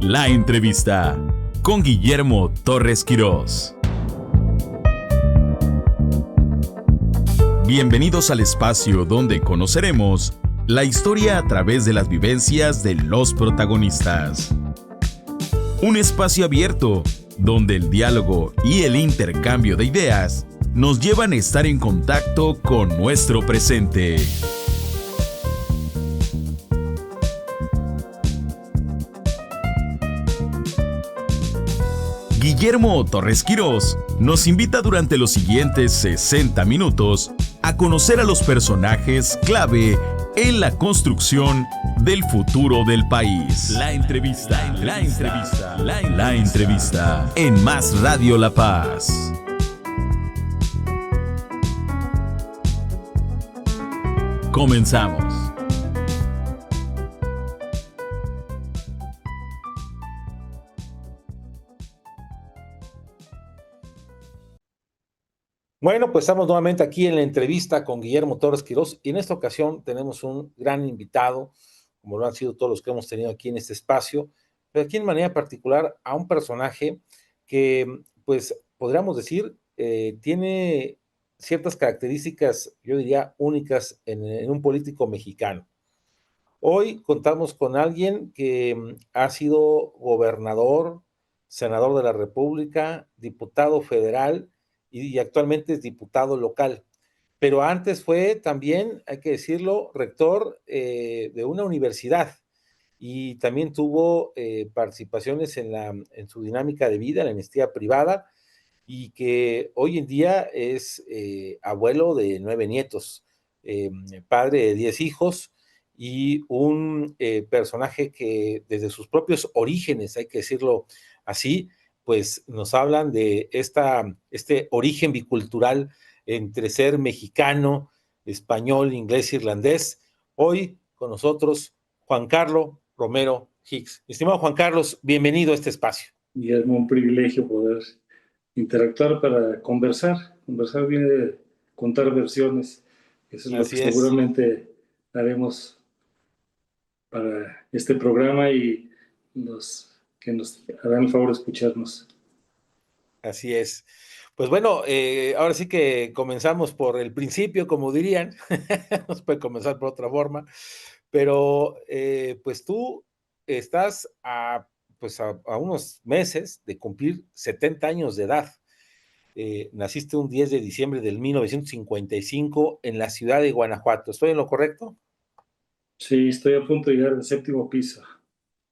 La entrevista con Guillermo Torres Quirós. Bienvenidos al espacio donde conoceremos la historia a través de las vivencias de los protagonistas. Un espacio abierto donde el diálogo y el intercambio de ideas nos llevan a estar en contacto con nuestro presente. Guillermo Torres Quirós nos invita durante los siguientes 60 minutos a conocer a los personajes clave en la construcción del futuro del país. La entrevista en Más Radio La Paz. Comenzamos. Bueno, pues estamos nuevamente aquí en la entrevista con Guillermo Torres Quirós y en esta ocasión tenemos un gran invitado, como lo han sido todos los que hemos tenido aquí en este espacio, pero aquí en manera particular a un personaje que, pues, podríamos decir, tiene ciertas características, yo diría, únicas en un político mexicano. Hoy contamos con alguien que ha sido gobernador, senador de la República, diputado federal y actualmente es diputado local. Pero antes fue también, hay que decirlo, rector de una universidad y también tuvo participaciones en su dinámica de vida, en la iniciativa privada, y que hoy en día es abuelo de 9 nietos, padre de 10 hijos y un personaje que desde sus propios orígenes, hay que decirlo así, pues nos hablan de este origen bicultural entre ser mexicano, español, inglés, irlandés. Hoy con nosotros Juan Carlos Romero Hicks. Estimado Juan Carlos, bienvenido a este espacio. Y es un privilegio poder interactuar para conversar viene contar versiones. Eso es lo que seguramente haremos para este programa y los que nos harán el favor de escucharnos. Así es. Pues bueno, ahora sí que comenzamos por el principio, como dirían. Nos puede comenzar por otra forma, pero pues tú estás a unos meses de cumplir 70 años de edad. Naciste un 10 de diciembre del 1955 en la ciudad de Guanajuato. ¿Estoy en lo correcto? Sí, estoy a punto de llegar al 7º piso.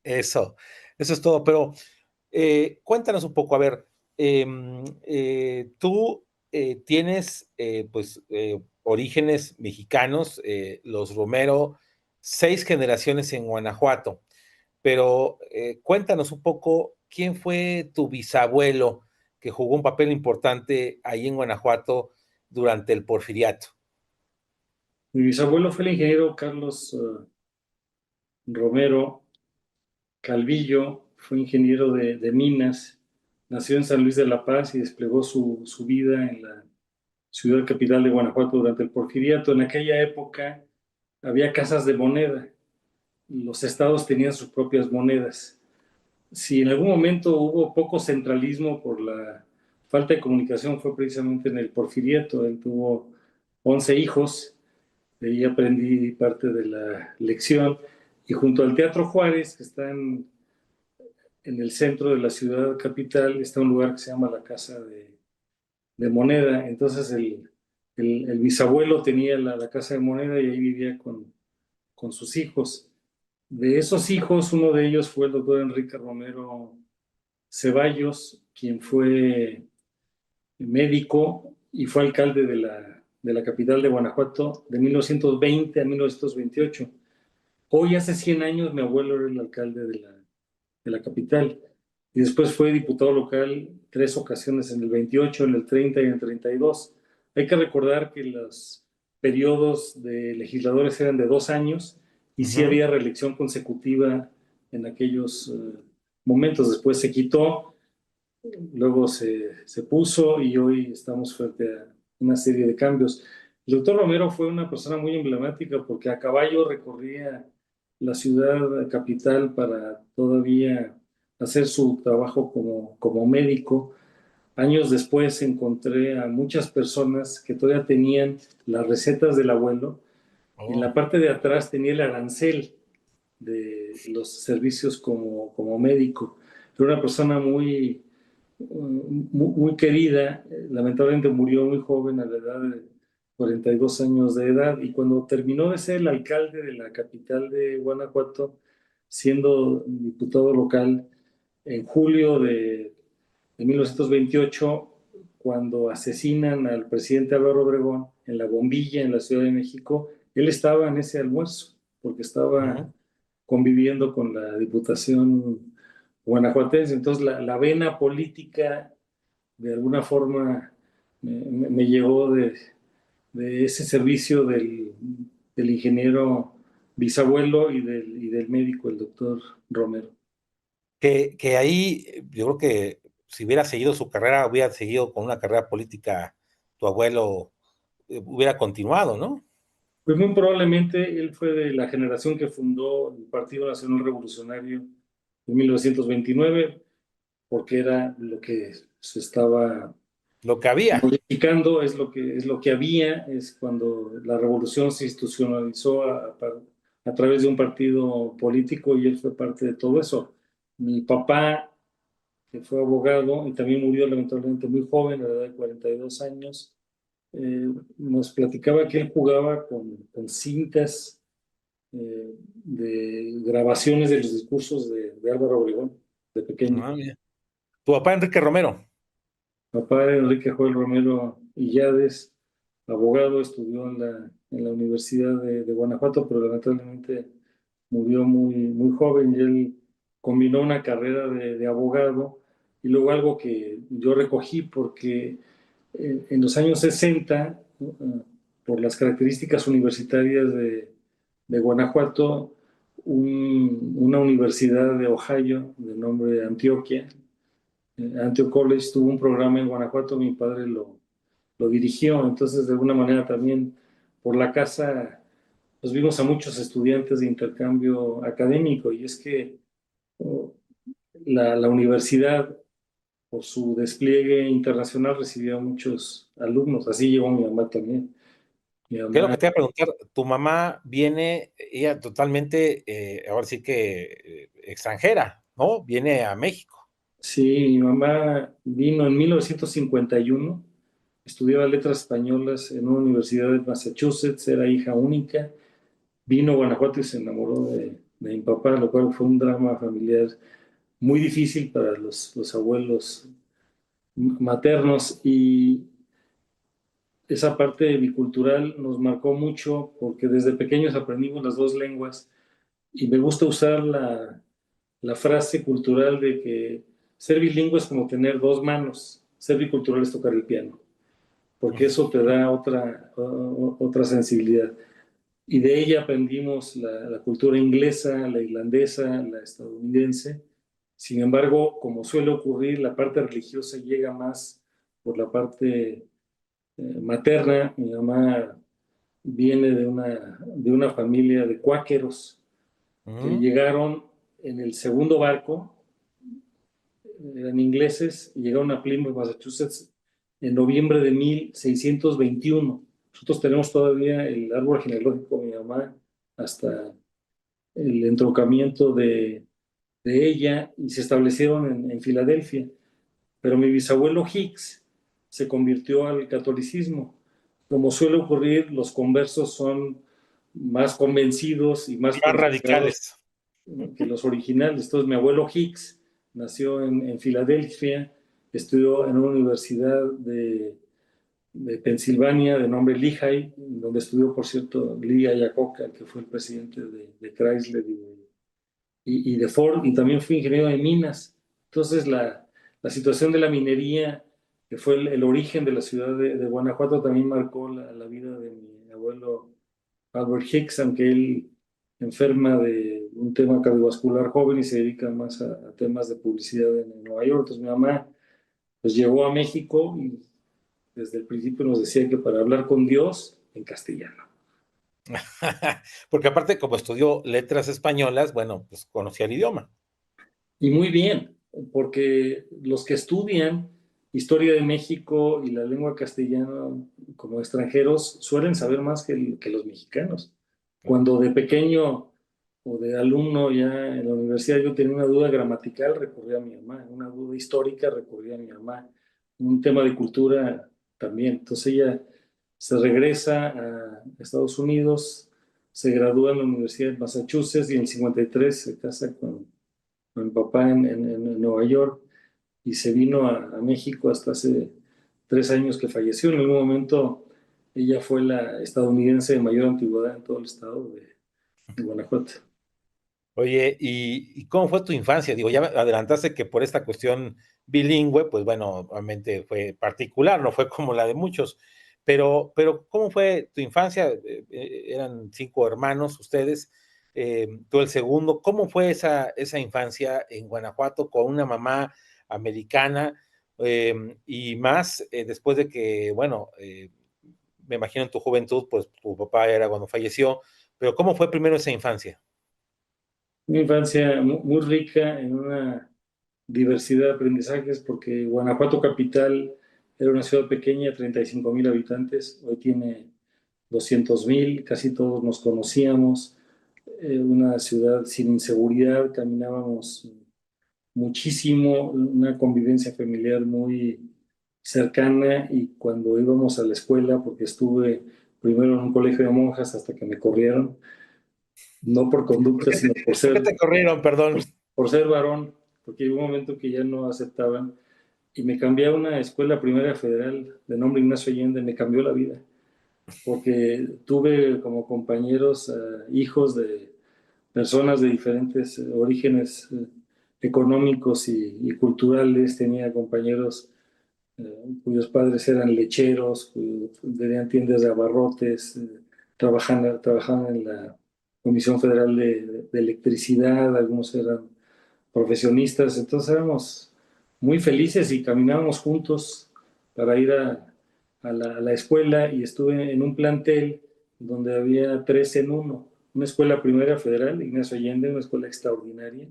Eso es todo, pero cuéntanos un poco, a ver, tú tienes orígenes mexicanos, los Romero, 6 generaciones en Guanajuato, pero cuéntanos un poco quién fue tu bisabuelo que jugó un papel importante ahí en Guanajuato durante el Porfiriato. Mi bisabuelo fue el ingeniero Carlos Romero Calvillo, fue ingeniero de minas, nació en San Luis de la Paz y desplegó su vida en la ciudad capital de Guanajuato durante el Porfiriato. En aquella época había casas de moneda, los estados tenían sus propias monedas. Si en algún momento hubo poco centralismo por la falta de comunicación, fue precisamente en el Porfiriato. Él tuvo 11 hijos, de ahí aprendí parte de la lección, y junto al Teatro Juárez, que está en el centro de la ciudad capital, está un lugar que se llama la Casa de Moneda. Entonces el bisabuelo tenía la Casa de Moneda y ahí vivía con sus hijos. De esos hijos, uno de ellos fue el doctor Enrique Romero Ceballos, quien fue médico y fue alcalde de la capital de Guanajuato de 1920 a 1928. Hoy, hace 100 años, mi abuelo era el alcalde de la capital y después fue diputado local 3 ocasiones, en el 28, en el 30 y en el 32. Hay que recordar que los periodos de legisladores eran de 2 años y sí había reelección consecutiva en aquellos momentos. Después se quitó, luego se puso y hoy estamos frente a una serie de cambios. El doctor Romero fue una persona muy emblemática porque a caballo recorría la ciudad capital para todavía hacer su trabajo como médico. Años después encontré a muchas personas que todavía tenían las recetas del abuelo y en la Oh, parte de atrás tenía el arancel de los servicios como médico. Era una persona muy querida, lamentablemente murió muy joven a la edad de 42 años de edad y cuando terminó de ser el alcalde de la capital de Guanajuato, siendo diputado local, en julio de 1928, cuando asesinan al presidente Álvaro Obregón en La Bombilla, en la Ciudad de México, él estaba en ese almuerzo, porque estaba ujú. conviviendo con la Diputación guanajuatense. Entonces, la vena política, de alguna forma, me llegó de ese servicio del ingeniero bisabuelo y del médico, el doctor Romero. Que ahí yo creo que si hubiera seguido su carrera, hubiera seguido con una carrera política, tu abuelo hubiera continuado, ¿no? Pues muy probablemente él fue de la generación que fundó el Partido Nacional Revolucionario en 1929, porque era lo que se estaba Lo que había. modificando, es lo que había, es cuando la revolución se institucionalizó a través de un partido político y él fue parte de todo eso. Mi papá, que fue abogado y también murió lamentablemente muy joven, a la edad de 42 años, nos platicaba que él jugaba con cintas de grabaciones de los discursos de Álvaro Obregón, de pequeño. Ah, mira. Tu papá Enrique Romero. Papá era Enrique Joel Romero Illades, abogado, estudió en la Universidad de Guanajuato, pero lamentablemente murió muy joven y él combinó una carrera de abogado y luego algo que yo recogí porque en los años 60, por las características universitarias de Guanajuato, una universidad de Ohio de nombre Antioquia, Antioch College, tuvo un programa en Guanajuato, mi padre lo dirigió, entonces de alguna manera también por la casa pues vimos a muchos estudiantes de intercambio académico y es que oh, la universidad por su despliegue internacional recibió a muchos alumnos, así llegó mi mamá también. Mi ¿Qué es lo mamá, que te iba a preguntar? Tu mamá viene, ella totalmente, ahora sí que extranjera, ¿no? Viene a México. sí, mi mamá vino en 1951, estudiaba letras españolas en una universidad de Massachusetts, era hija única, vino a Guanajuato y se enamoró de mi papá, lo cual fue un drama familiar muy difícil para los abuelos maternos y esa parte bicultural nos marcó mucho porque desde pequeños aprendimos las dos lenguas y me gusta usar la frase cultural de que ser bilingüe es como tener dos manos, ser bicultural es tocar el piano, porque eso te da otra sensibilidad. Y de ella aprendimos la cultura inglesa, la irlandesa, la estadounidense. Sin embargo, como suele ocurrir, la parte religiosa llega más por la parte materna. Mi mamá viene de una familia de cuáqueros que Ujú. llegaron en el segundo barco, eran ingleses, y llegaron a Plymouth, Massachusetts, en noviembre de 1621. Nosotros tenemos todavía el árbol genealógico de mi mamá hasta el entroncamiento de ella y se establecieron en Filadelfia. Pero mi bisabuelo Hicks se convirtió al catolicismo. Como suele ocurrir, los conversos son más convencidos y más Más purificados radicales. que los originales. Entonces, mi abuelo Hicks nació en Filadelfia, estudió en una universidad de Pensilvania de nombre Lehigh, donde estudió, por cierto, Lee Iacocca, que fue el presidente de Chrysler y de Ford, y también fui ingeniero de minas. Entonces, la situación de la minería, que fue el origen de la ciudad de Guanajuato, también marcó la vida de mi abuelo Albert Hicks, aunque él enferma de un tema cardiovascular joven y se dedica más a temas de publicidad en Nueva York. Entonces, mi mamá pues llegó a México y desde el principio nos decía que para hablar con Dios en castellano. Porque aparte, como estudió letras españolas, bueno, pues conocía el idioma. Y muy bien, porque los que estudian historia de México y la lengua castellana como extranjeros suelen saber más que los mexicanos. Cuando de pequeño o de alumno ya en la universidad yo tenía una duda gramatical, recurría a mi mamá, una duda histórica, recurría a mi mamá, un tema de cultura también. Entonces ella se regresa a Estados Unidos, se gradúa en la Universidad de Massachusetts y en el 53 se casa con mi papá en Nueva York y se vino a México hasta hace 3 años que falleció. En algún momento ella fue la estadounidense de mayor antigüedad en todo el estado de Guanajuato. Oye, ¿y cómo fue tu infancia? Digo, ya me adelantaste que por esta cuestión bilingüe, pues bueno, obviamente fue particular, no fue como la de muchos, pero ¿cómo fue tu infancia? Eran 5 hermanos ustedes, tú el segundo. ¿Cómo fue esa infancia en Guanajuato con una mamá americana? Y más después de que, bueno, me imagino en tu juventud, pues tu papá era cuando falleció, pero ¿cómo fue primero esa infancia? Una infancia muy rica en una diversidad de aprendizajes porque Guanajuato capital era una ciudad pequeña, 35,000 habitantes, hoy tiene 200,000, casi todos nos conocíamos, una ciudad sin inseguridad, caminábamos muchísimo, una convivencia familiar muy cercana y cuando íbamos a la escuela, porque estuve primero en un colegio de monjas hasta que me corrieron, no por ¿Por conducta, qué sino por qué te corrieron? Perdón. por ser varón, porque llegó un momento que ya no aceptaban y me cambié a una escuela primaria federal de nombre Ignacio Allende, me cambió la vida, porque tuve como compañeros hijos de personas de diferentes orígenes económicos y culturales, tenía compañeros cuyos padres eran lecheros, tenían tiendas de abarrotes, trabajaban en la Comisión Federal de Electricidad, algunos eran profesionistas, entonces éramos muy felices y caminábamos juntos para ir a la escuela y estuve en un plantel donde había 3 en 1, una escuela primaria federal, Ignacio Allende, una escuela extraordinaria,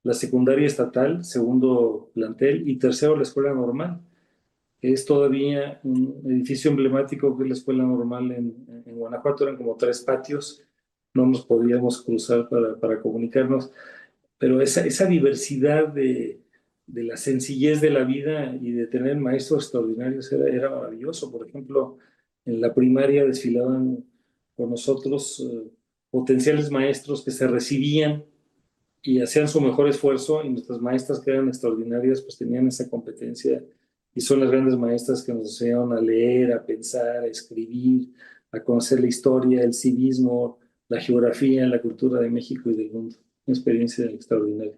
la secundaria estatal, segundo plantel, y tercero la escuela normal, que es todavía un edificio emblemático que es la escuela normal en Guanajuato, eran como 3 patios, no nos podíamos cruzar para comunicarnos, pero esa diversidad de la sencillez de la vida y de tener maestros extraordinarios era maravilloso. Por ejemplo, en la primaria desfilaban con nosotros potenciales maestros que se recibían y hacían su mejor esfuerzo y nuestras maestras que eran extraordinarias pues tenían esa competencia y son las grandes maestras que nos enseñaron a leer, a pensar, a escribir, a conocer la historia, el civismo, la geografía, la cultura de México y del mundo. Una experiencia extraordinaria.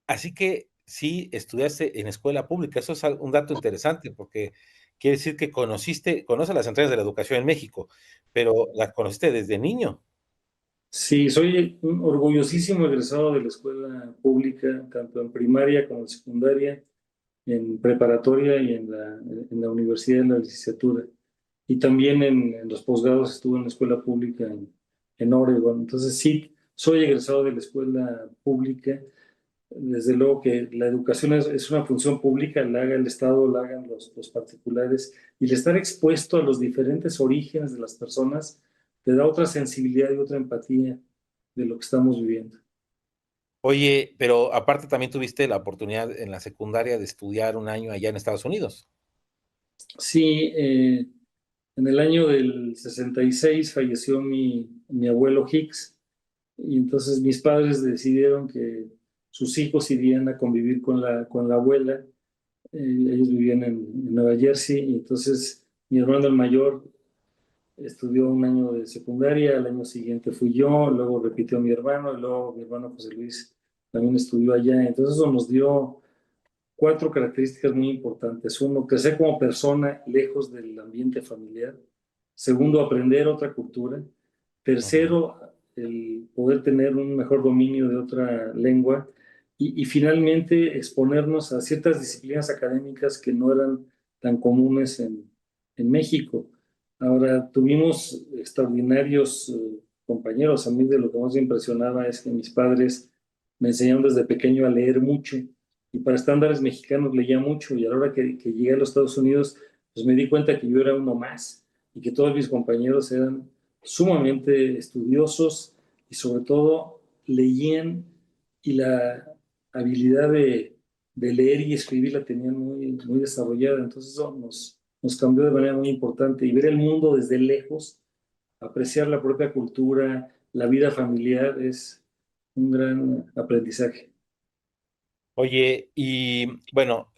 Así que sí estudiaste en escuela pública. Eso es un dato interesante porque quiere decir que conoces las entrañas de la educación en México, pero las conociste desde niño. Sí, soy un orgullosísimo egresado de la escuela pública, tanto en primaria como en secundaria, en preparatoria y en la universidad, en la licenciatura. Y también en los posgrados estuve en la escuela pública en Oregon. Entonces sí, soy egresado de la escuela pública. Desde luego que la educación es una función pública, la haga el Estado, la hagan los particulares, y el estar expuesto a los diferentes orígenes de las personas te da otra sensibilidad y otra empatía de lo que estamos viviendo. Oye, pero aparte también tuviste la oportunidad en la secundaria de estudiar un año allá en Estados Unidos. Sí, en el año del 66 falleció mi abuelo Hicks, y entonces mis padres decidieron que sus hijos irían a convivir con la abuela. Ellos vivían en Nueva Jersey, y entonces mi hermano el mayor estudió un año de secundaria, al año siguiente fui yo, luego repitió mi hermano, y luego mi hermano José Luis también estudió allá. Entonces eso nos dio 4 características muy importantes. Uno, crecer como persona lejos del ambiente familiar. Segundo, aprender otra cultura. Ujú. Tercero, el poder tener un mejor dominio de otra lengua. Y finalmente, exponernos a ciertas disciplinas académicas que no eran tan comunes en México. Ahora, tuvimos extraordinarios compañeros. A mí de lo que más me impresionaba es que mis padres me enseñaron desde pequeño a leer mucho y para estándares mexicanos leía mucho y a la hora que llegué a los Estados Unidos, pues me di cuenta que yo era uno más y que todos mis compañeros eran sumamente estudiosos y sobre todo leían y la habilidad de leer y escribir la tenían muy desarrollada. Entonces eso nos cambió de manera muy importante y ver el mundo desde lejos, apreciar la propia cultura, la vida familiar es un gran aprendizaje. Oye, y bueno,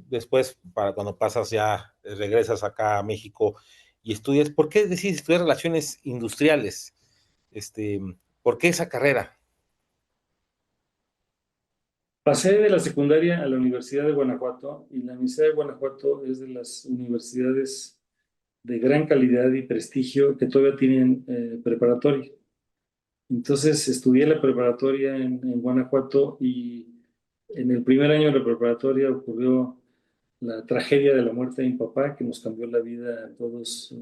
después, para cuando pasas ya, regresas acá a México y estudias, ¿por qué decides estudiar relaciones industriales? Este, ¿Por qué esa carrera? Pasé de la secundaria a la Universidad de Guanajuato y la Universidad de Guanajuato es de las universidades de gran calidad y prestigio que todavía tienen preparatoria. Entonces estudié la preparatoria en Guanajuato y en el primer año de la preparatoria ocurrió la tragedia de la muerte de mi papá, que nos cambió la vida a todos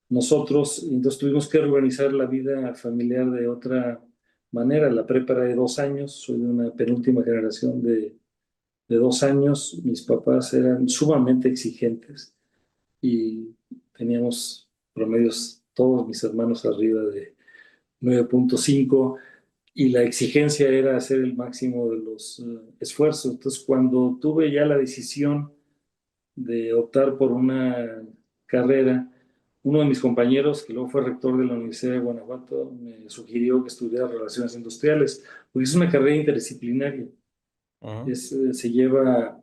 nosotros. Y entonces tuvimos que reorganizar la vida familiar de otra manera. La prepa era de 2 años, soy de una penúltima generación de 2 años. Mis papás eran sumamente exigentes y teníamos promedios, todos mis hermanos arriba de 9.5 y la exigencia era hacer el máximo de los esfuerzos. Entonces, cuando tuve ya la decisión de optar por una carrera, uno de mis compañeros, que luego fue rector de la Universidad de Guanajuato, me sugirió que estudiara Relaciones Industriales, porque es una carrera interdisciplinaria. Ujú. Se lleva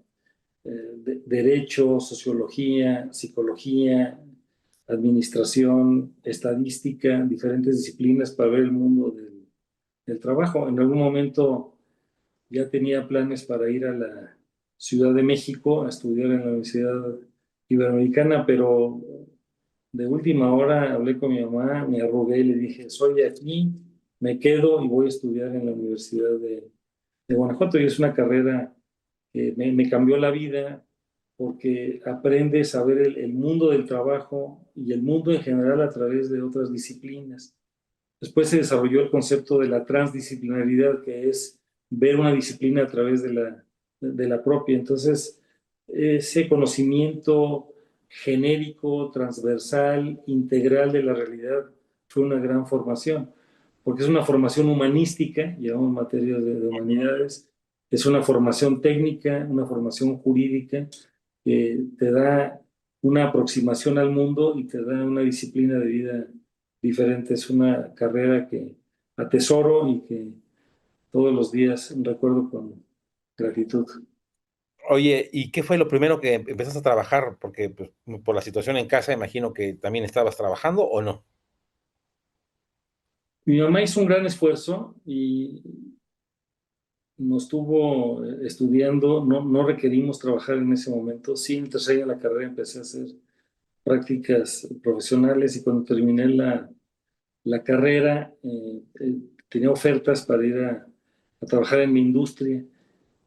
derecho, sociología, psicología, administración, estadística, diferentes disciplinas para ver el mundo del trabajo. En algún momento ya tenía planes para ir a la Ciudad de México a estudiar en la Universidad Iberoamericana, pero de última hora hablé con mi mamá, me arrugué y le dije, soy de aquí, me quedo y voy a estudiar en la Universidad de Guanajuato. Y es una carrera que me cambió la vida porque aprendes a ver el mundo del trabajo y el mundo en general a través de otras disciplinas. Después se desarrolló el concepto de la transdisciplinaridad, que es ver una disciplina a través de la propia. Entonces, ese conocimiento genérico, transversal, integral de la realidad fue una gran formación, porque es una formación humanística, llevamos materias de humanidades, es una formación técnica, una formación jurídica, que te da una aproximación al mundo y te da una disciplina de vida diferente. Es una carrera que atesoro y que todos los días recuerdo con gratitud. Oye, ¿y qué fue lo primero que empezaste a trabajar? Porque pues, por la situación en casa, imagino que también estabas trabajando o no. Mi mamá hizo un gran esfuerzo y nos estuvo estudiando, no requerimos trabajar en ese momento. Sí, en tercer año de la carrera empecé a hacer prácticas profesionales y cuando terminé la carrera tenía ofertas para ir a trabajar en mi industria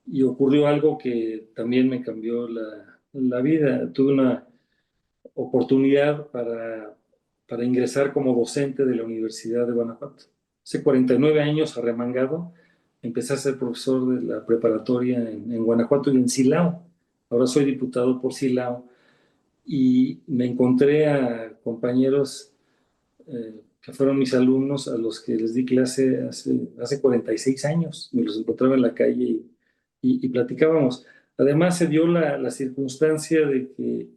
y ocurrió algo que también me cambió la vida. Tuve una oportunidad para ingresar como docente de la Universidad de Guanajuato. Hace 49 años, arremangado, empecé a ser profesor de la preparatoria en Guanajuato y en Silao. Ahora soy diputado por Silao y me encontré a compañeros que fueron mis alumnos a los que les di clase hace 46 años. Me los encontraba en la calle y platicábamos. Además, se dio la circunstancia de que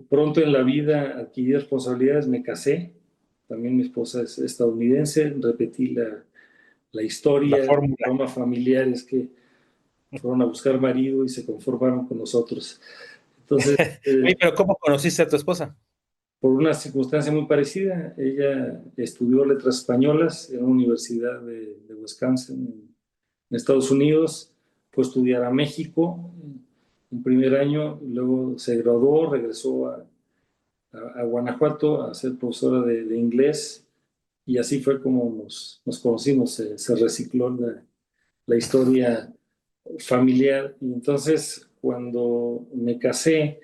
pronto en la vida adquirí responsabilidades, me casé. También mi esposa es estadounidense. Repetí la La historia, fórmula. la broma familiar es que fueron a buscar marido y se conformaron con nosotros. Entonces, Oye, pero ¿cómo conociste a tu esposa? por una circunstancia muy parecida. Ella estudió letras españolas en una universidad de Wisconsin, en Estados Unidos. Fue a estudiar a México en primer año, luego se graduó, regresó a Guanajuato a ser profesora de inglés y así fue como nos conocimos. Se recicló la historia familiar y entonces cuando me casé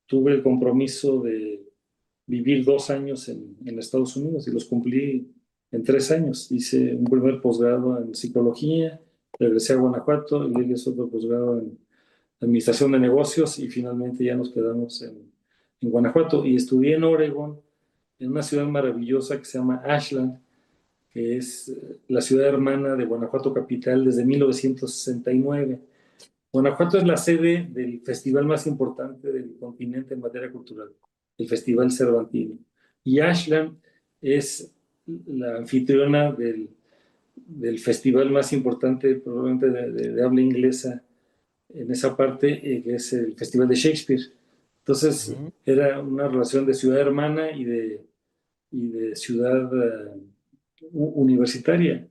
tuve el compromiso de vivir 2 años en Estados Unidos y los cumplí en 3 años. Hice un primer posgrado en psicología, regresé a Guanajuato y luego hice otro posgrado en administración de negocios y finalmente ya nos quedamos en Guanajuato. Y estudié en Oregon, en una ciudad maravillosa que se llama Ashland, que es la ciudad hermana de Guanajuato capital desde 1969. Guanajuato es la sede del festival más importante del continente en materia cultural, el Festival Cervantino. Y Ashland es la anfitriona del festival más importante, probablemente de habla inglesa, en esa parte, que es el Festival de Shakespeare. Entonces, era una relación de ciudad hermana y de ciudad universitaria.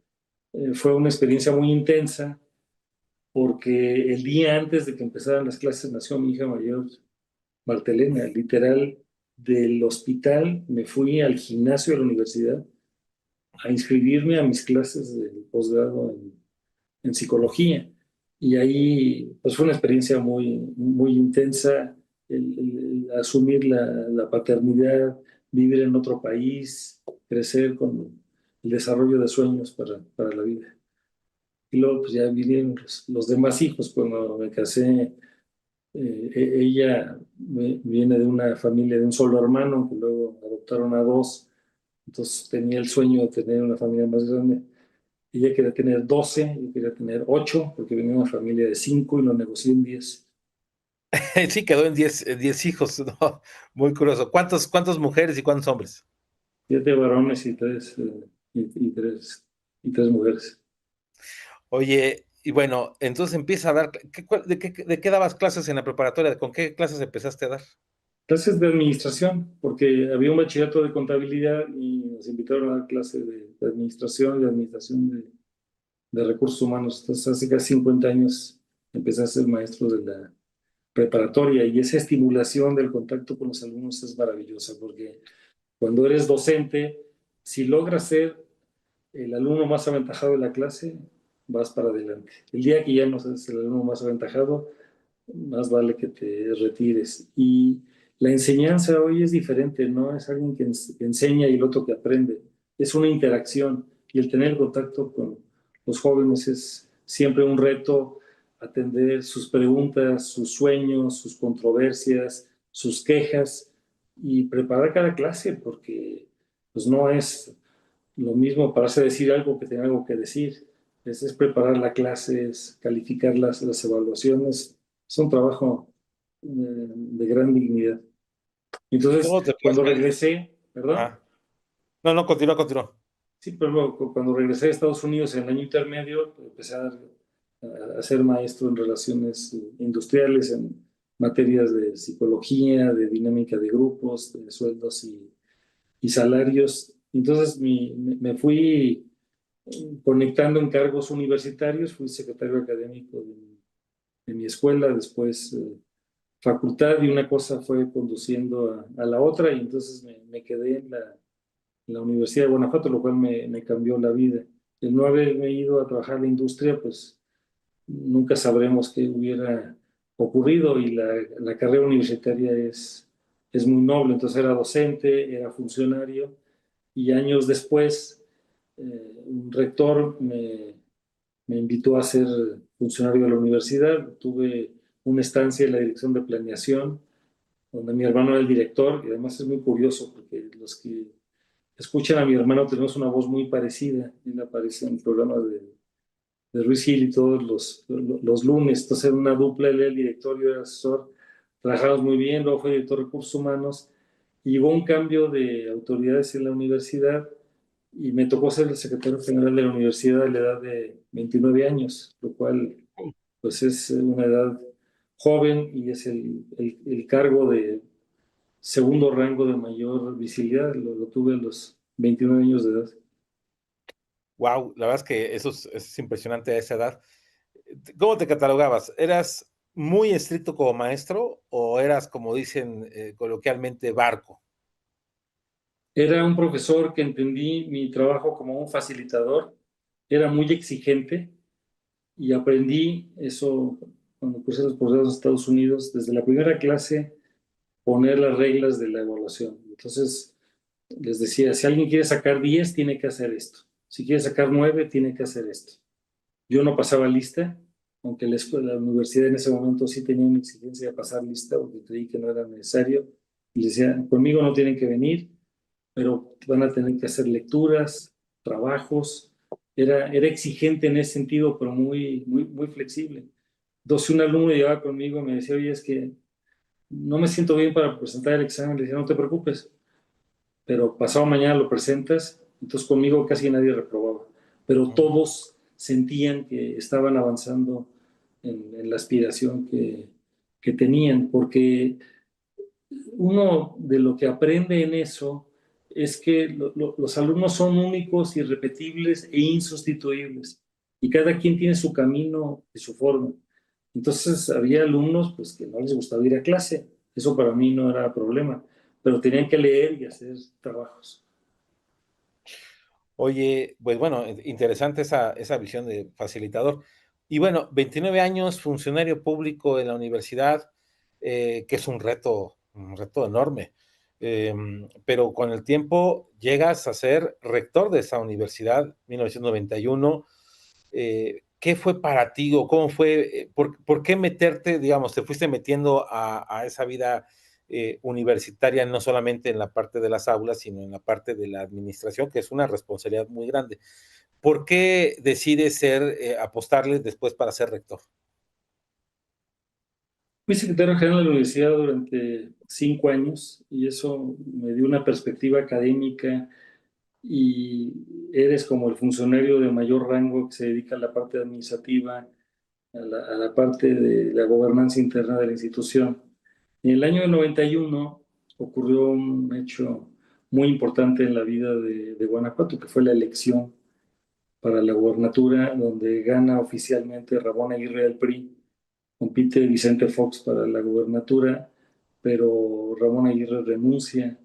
Fue una experiencia muy intensa porque el día antes de que empezaran las clases nació mi hija mayor, Martelena. Literal, del hospital me fui al gimnasio de la universidad a inscribirme a mis clases de posgrado en psicología. Y ahí pues fue una experiencia muy, muy intensa, el asumir la paternidad, vivir en otro país, crecer con el desarrollo de sueños para la vida. Y luego pues ya vinieron los demás hijos cuando me casé. Ella viene de una familia de un solo hermano, que luego adoptaron a dos, entonces tenía el sueño de tener una familia más grande. Ella quería tener 12, yo quería tener 8, porque venía una familia de 5 y lo negocié en 10. Sí, quedó en 10 hijos, ¿no? Muy curioso. ¿Cuántas mujeres y cuántos hombres? 7 varones y 3, y tres mujeres. Oye, y bueno, entonces empieza a dar, ¿de qué dabas clases en la preparatoria? ¿Con qué clases empezaste a dar? Clases de administración, porque había un bachillerato de contabilidad y nos invitaron a dar clases de administración, de recursos humanos. Entonces, hace casi 50 años empecé a ser maestro de la preparatoria y esa estimulación del contacto con los alumnos es maravillosa, porque cuando eres docente, si logras ser el alumno más aventajado de la clase, vas para adelante. El día que ya no seas el alumno más aventajado, más vale que te retires. Y la enseñanza hoy es diferente, no es alguien que enseña y el otro que aprende, es una interacción y el tener contacto con los jóvenes es siempre un reto, atender sus preguntas, sus sueños, sus controversias, sus quejas y preparar cada clase porque pues no es lo mismo pararse a decir algo que tener algo que decir. Es preparar la clase, es calificar las evaluaciones. Es un trabajo de gran dignidad. Entonces, ¿Cómo te cuando fue? regresé, ¿perdón? Ah, no, no, continúa. Sí, pero luego, cuando regresé a Estados Unidos en el año intermedio, empecé a ser maestro en relaciones industriales, en materias de psicología, de dinámica de grupos, de sueldos y salarios. Entonces me fui conectando en cargos universitarios, fui secretario académico de mi escuela, después facultad, y una cosa fue conduciendo a la otra, y entonces me quedé en la Universidad de Guanajuato, lo cual me cambió la vida. El no haberme ido a trabajar en la industria, pues nunca sabremos qué hubiera ocurrido, y la carrera universitaria es muy noble. Entonces era docente, era funcionario, y años después un rector me invitó a ser funcionario de la universidad. Tuve una estancia en la dirección de planeación, donde mi hermano era el director, y además es muy curioso porque los que escuchan a mi hermano tenemos una voz muy parecida. Él aparece en programas de Ruiz Gil y todos los lunes. Entonces era una dupla, él era el director, yo era asesor. Trabajamos muy bien, luego fue director de recursos humanos. Y hubo un cambio de autoridades en la universidad y me tocó ser el secretario general de la universidad a la edad de 29 años, lo cual pues es una edad joven y es el cargo de segundo rango de mayor visibilidad. Lo tuve a los 29 años de edad. Wow, la verdad es que eso es impresionante a esa edad. ¿Cómo te catalogabas? ¿Eras muy estricto como maestro o eras, como dicen coloquialmente, barco? Era un profesor que entendí mi trabajo como un facilitador, era muy exigente y aprendí eso cuando cursé los posgrados en Estados Unidos, desde la primera clase, poner las reglas de la evaluación. Entonces, les decía, si alguien quiere sacar 10, tiene que hacer esto. Si quiere sacar 9, tiene que hacer esto. Yo no pasaba lista, aunque la universidad en ese momento sí tenía una exigencia de pasar lista, porque creí que no era necesario. Y les decía, conmigo no tienen que venir, pero van a tener que hacer lecturas, trabajos. Era exigente en ese sentido, pero muy flexible. Entonces un alumno llegaba conmigo y me decía, oye, es que no me siento bien para presentar el examen. Le decía, no te preocupes, pero pasado mañana lo presentas. Entonces conmigo casi nadie reprobaba, pero todos sentían que estaban avanzando en la aspiración que tenían, porque uno de lo que aprende en eso es que los alumnos son únicos, irrepetibles e insustituibles, y cada quien tiene su camino y su forma. Entonces había alumnos pues, que no les gustaba ir a clase, eso para mí no era problema, pero tenían que leer y hacer trabajos. Oye, pues bueno, interesante esa visión de facilitador. Y bueno, 29 años, funcionario público en la universidad, que es un reto enorme. Pero con el tiempo llegas a ser rector de esa universidad, 1991. ¿Qué fue para ti o cómo fue, por qué meterte, digamos, te fuiste metiendo a esa vida universitaria, no solamente en la parte de las aulas, sino en la parte de la administración, que es una responsabilidad muy grande? ¿Por qué decides apostarle después para ser rector? Fui secretario general de la universidad durante 5 años y eso me dio una perspectiva académica y eres como el funcionario de mayor rango que se dedica a la parte administrativa, a la parte de la gobernanza interna de la institución. En el año 91 ocurrió un hecho muy importante en la vida de Guanajuato, que fue la elección para la gubernatura, donde gana oficialmente Ramón Aguirre del PRI. Compite Vicente Fox para la gubernatura, pero Ramón Aguirre renuncia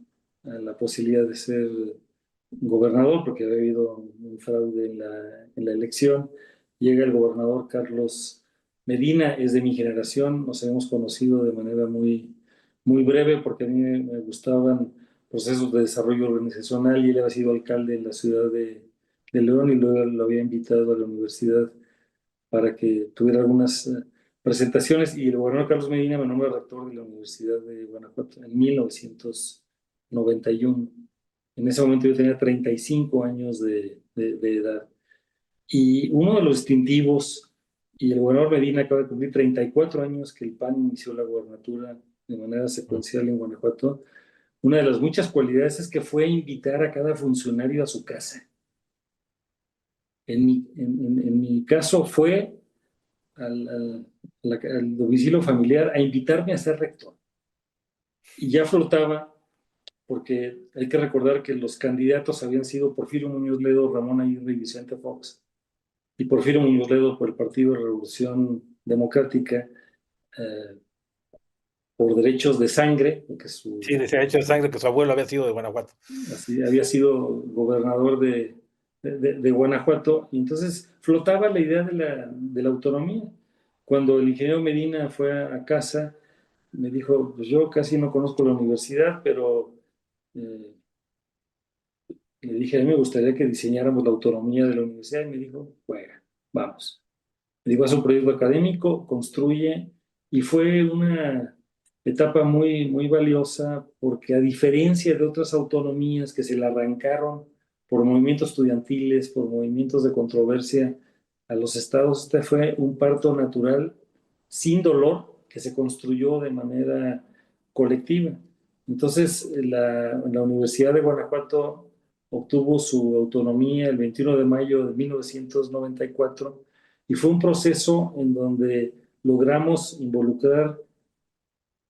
a la posibilidad de ser gobernador porque había habido un fraude en la elección. Llega el gobernador Carlos Medina, es de mi generación, nos hemos conocido de manera muy breve porque a mí me gustaban procesos de desarrollo organizacional y él había sido alcalde en la ciudad de León y luego lo había invitado a la universidad para que tuviera algunas presentaciones y el gobernador Carlos Medina me nombró rector de la Universidad de Guanajuato en 1991. En ese momento yo tenía 35 años de edad. Y uno de los distintivos, y el gobernador Medina acaba de cumplir 34 años que el PAN inició la gubernatura de manera secuencial en Guanajuato, una de las muchas cualidades es que fue invitar a cada funcionario a su casa. En mi caso fue al domicilio familiar a invitarme a ser rector. Y ya flotaba, porque hay que recordar que los candidatos habían sido Porfirio Muñoz Ledo, Ramón Aguirre y Vicente Fox. Y Porfirio Muñoz Ledo por el Partido de Revolución Democrática, eh, por derechos de sangre, porque Sí, se ha hecho de sangre que su abuelo había sido de Guanajuato. así, había sido gobernador de Guanajuato, y entonces flotaba la idea de la autonomía. Cuando el ingeniero Medina fue a casa, me dijo, pues yo casi no conozco la universidad, pero eh, le dije, a mí me gustaría que diseñáramos la autonomía de la universidad, y me dijo, juega, vamos. Me dijo, haz un proyecto académico, construye, y fue una etapa muy valiosa, porque a diferencia de otras autonomías que se le arrancaron por movimientos estudiantiles, por movimientos de controversia a los estados, este fue un parto natural, sin dolor, que se construyó de manera colectiva. Entonces, la Universidad de Guanajuato obtuvo su autonomía el 21 de mayo de 1994 y fue un proceso en donde logramos involucrar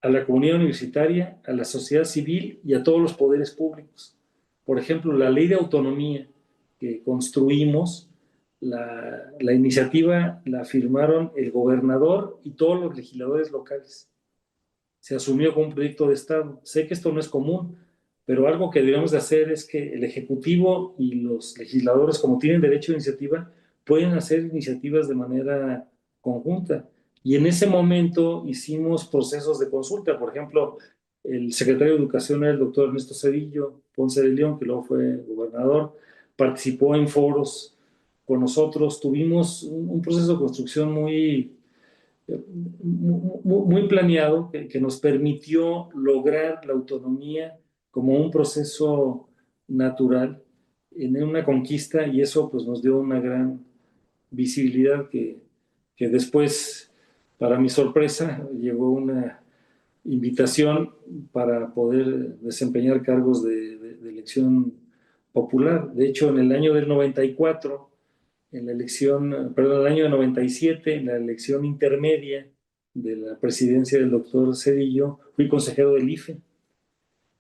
a la comunidad universitaria, a la sociedad civil y a todos los poderes públicos. Por ejemplo, la ley de autonomía que construimos, la iniciativa la firmaron el gobernador y todos los legisladores locales. Se asumió como un proyecto de Estado. Sé que esto no es común, pero algo que debemos de hacer es que el Ejecutivo y los legisladores, como tienen derecho de iniciativa, pueden hacer iniciativas de manera conjunta. Y en ese momento hicimos procesos de consulta. Por ejemplo, El secretario de Educación era el doctor Ernesto Zedillo Ponce de León, que luego fue gobernador. Participó en foros con nosotros. Tuvimos un proceso de construcción muy planeado que nos permitió lograr la autonomía como un proceso natural en una conquista, y eso pues nos dio una gran visibilidad que después, para mi sorpresa, llegó una invitación para poder desempeñar cargos de elección popular. De hecho, en el año del 94, en la elección, perdón, el año 97, en la elección intermedia de la presidencia del doctor Zedillo, fui consejero del IFE.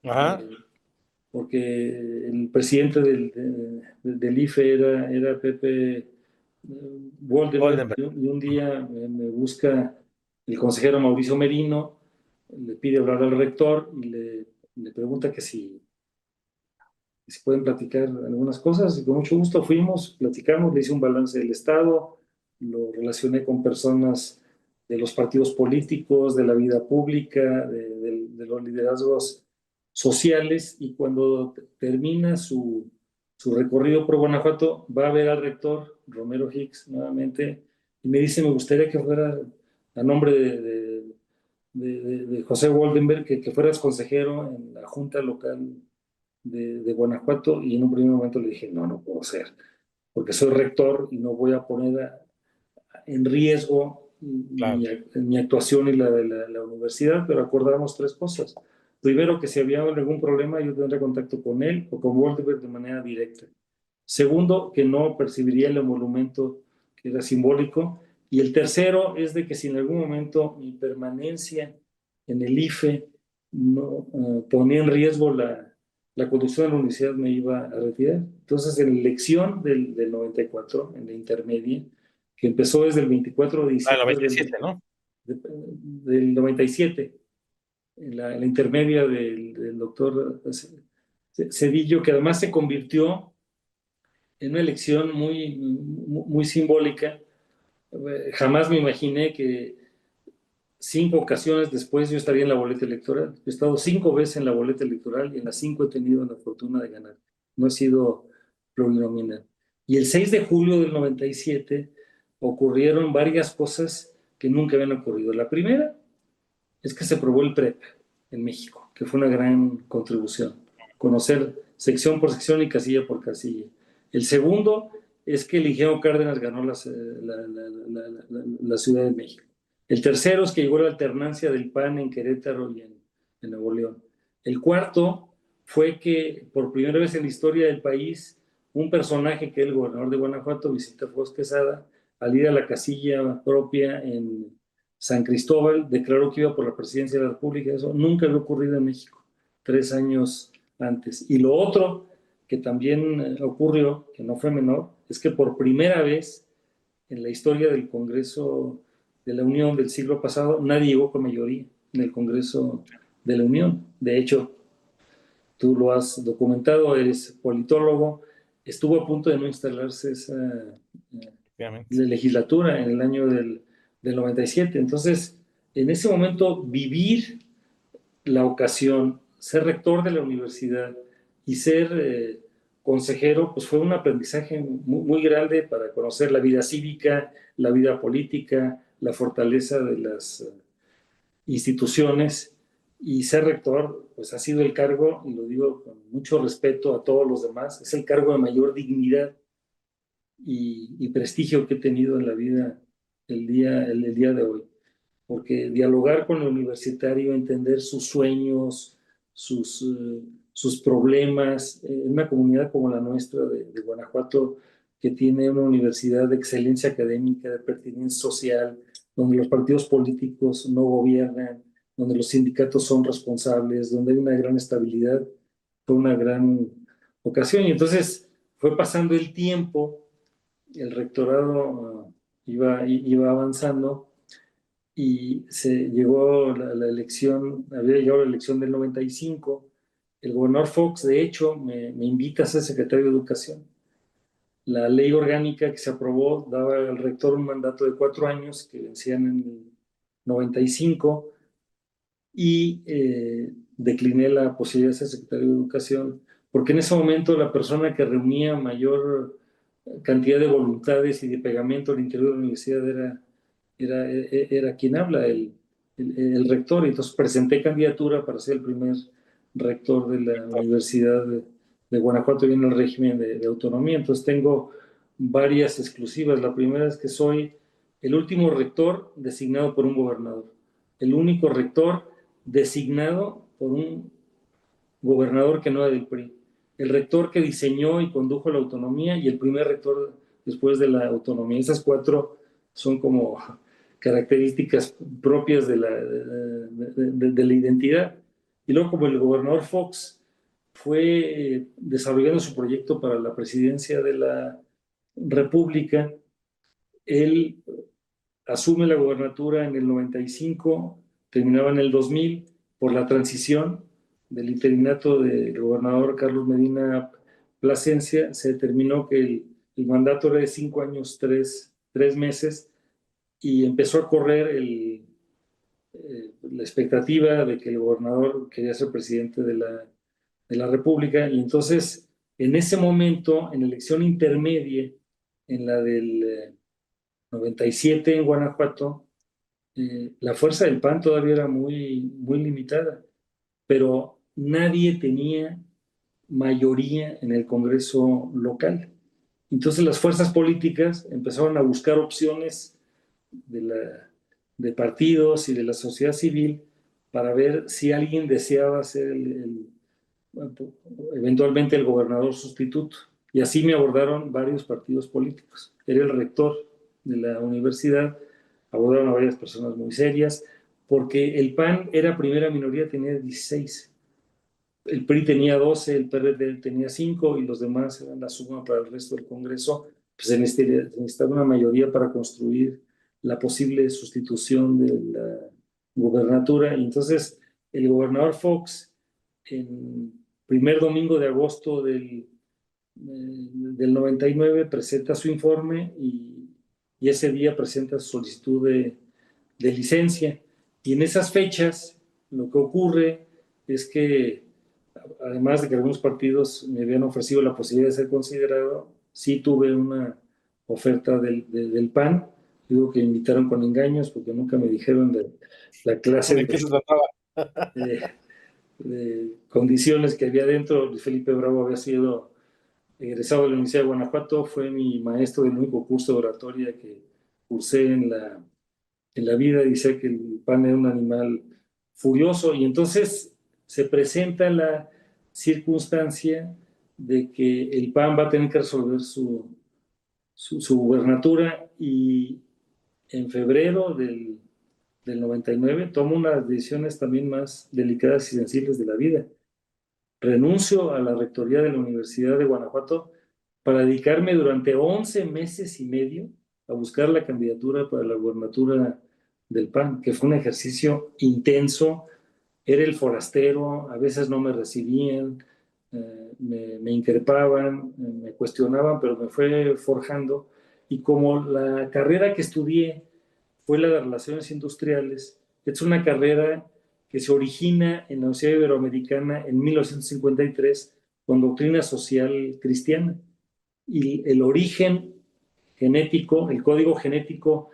Ajá. Porque el presidente del IFE era Pepe Woldenberg, Goldenberg. y un día me busca el consejero Mauricio Merino, le pide hablar al rector y le pregunta que si pueden platicar algunas cosas, y con mucho gusto fuimos, platicamos, le hice un balance del Estado, lo relacioné con personas de los partidos políticos, de la vida pública, de los liderazgos sociales, y cuando termina su recorrido por Guanajuato, va a ver al rector Romero Hicks nuevamente y me dice, me gustaría que fuera a nombre de José Woldenberg, que fueras consejero en la Junta Local de Guanajuato. Y en un primer momento le dije, no puedo ser, porque soy rector y no voy a poner en riesgo Claro. mi actuación y la de la universidad, pero acordamos tres cosas. Primero, que si había algún problema yo tendría contacto con él o con Woldenberg de manera directa. Segundo, que no percibiría el emolumento, que era simbólico. Y el tercero es de que si en algún momento mi permanencia en el IFE no ponía en riesgo la conducción de la universidad, me iba a retirar. Entonces, en la elección del 94, en la intermedia, que empezó desde el 24 de Ah, el diciembre 97, ¿no? del 97, en la intermedia del doctor Zedillo, que además se convirtió en una elección muy simbólica. Jamás me imaginé que 5 ocasiones después yo estaría en la boleta electoral. He estado 5 veces en la boleta electoral y en las 5 he tenido la fortuna de ganar. No he sido plurinominal. Y el 6 de julio del 97 ocurrieron varias cosas que nunca habían ocurrido. La primera es que se aprobó el PREP en México, que fue una gran contribución. Conocer sección por sección y casilla por casilla. El segundo es que el ingeniero Cárdenas ganó la Ciudad de México. El tercero es que llegó la alternancia del PAN en Querétaro y en Nuevo León. El cuarto fue que por primera vez en la historia del país, un personaje que es el gobernador de Guanajuato, Vicente Fox Quesada, al ir a la casilla propia en San Cristóbal, declaró que iba por la presidencia de la República. Eso nunca había ocurrido en México, 3 años antes. Y lo otro que también ocurrió, que no fue menor, es que por primera vez en la historia del Congreso de la Unión del siglo pasado, nadie llegó con mayoría en el Congreso de la Unión. De hecho, tú lo has documentado, eres politólogo, estuvo a punto de no instalarse esa legislatura en el año del 97. Entonces, en ese momento, vivir la ocasión, ser rector de la universidad y ser consejero, pues fue un aprendizaje muy grande para conocer la vida cívica, la vida política, la fortaleza de las instituciones. Y ser rector, pues ha sido el cargo, y lo digo con mucho respeto a todos los demás, es el cargo de mayor dignidad y prestigio que he tenido en la vida el día de hoy. Porque dialogar con el universitario, entender sus sueños, sus problemas, en una comunidad como la nuestra de Guanajuato, que tiene una universidad de excelencia académica, de pertinencia social, donde los partidos políticos no gobiernan, donde los sindicatos son responsables, donde hay una gran estabilidad, fue una gran ocasión. Y entonces fue pasando el tiempo, el rectorado iba avanzando, y se llegó la elección, había llegado la elección del 95. El gobernador Fox, de hecho, me invita a ser secretario de Educación. La ley orgánica que se aprobó daba al rector un mandato de 4 años que vencían en el 95, y decliné la posibilidad de ser secretario de Educación, porque en ese momento la persona que reunía mayor cantidad de voluntades y de pegamento al interior de la universidad era quien habla, el rector, y entonces presenté candidatura para ser el primer rector de la Universidad de Guanajuato y en el régimen de autonomía. Entonces tengo varias exclusivas. La primera es que soy el último rector designado por un gobernador, el único rector designado por un gobernador que no era del PRI, el rector que diseñó y condujo la autonomía y el primer rector después de la autonomía. Esas cuatro son como características propias de la identidad. Y luego, como el gobernador Fox fue desarrollando su proyecto para la presidencia de la República, él asume la gobernatura en el 95, terminaba en el 2000 por la transición del interinato del gobernador Carlos Medina Plasencia. Se determinó que el mandato era de 5 años, 3 meses, y empezó a correr la expectativa de que el gobernador quería ser presidente de la República. Y entonces, en ese momento, en la elección intermedia, en la del 97 en Guanajuato, la fuerza del PAN todavía era muy, muy limitada, pero nadie tenía mayoría en el Congreso local. Entonces las fuerzas políticas empezaron a buscar opciones de partidos y de la sociedad civil para ver si alguien deseaba ser eventualmente el gobernador sustituto. Y así me abordaron varios partidos políticos. Era el rector de la universidad, abordaron a varias personas muy serias, porque el PAN era primera minoría, tenía 16. El PRI tenía 12, el PRD tenía 5 y los demás eran la suma para el resto del Congreso. Pues se necesitaba una mayoría para construir la posible sustitución de la gubernatura. Y entonces el gobernador Fox, en primer domingo de agosto del 99, presenta su informe y ese día presenta su solicitud de licencia. Y en esas fechas lo que ocurre es que, además de que algunos partidos me habían ofrecido la posibilidad de ser considerado, sí tuve una oferta del PAN. Digo que me invitaron con engaños porque nunca me dijeron de la clase ¿De qué se trataba? de condiciones que había dentro. Luis Felipe Bravo había sido egresado de la Universidad de Guanajuato, fue mi maestro del único curso de oratoria que cursé en la vida. Dice que el PAN era un animal furioso, y entonces se presenta la circunstancia de que el PAN va a tener que resolver su gubernatura, y en febrero del 99 toma unas decisiones también más delicadas y sensibles de la vida. Renuncio a la rectoría de la Universidad de Guanajuato para dedicarme durante 11 meses y medio a buscar la candidatura para la gubernatura del PAN, que fue un ejercicio intenso. Era el forastero, a veces no me recibían, me increpaban, me cuestionaban, pero me fue forjando. Y como la carrera que estudié fue la de Relaciones Industriales, es una carrera que se origina en la Universidad Iberoamericana en 1953 con doctrina social cristiana. Y el origen genético, el código genético,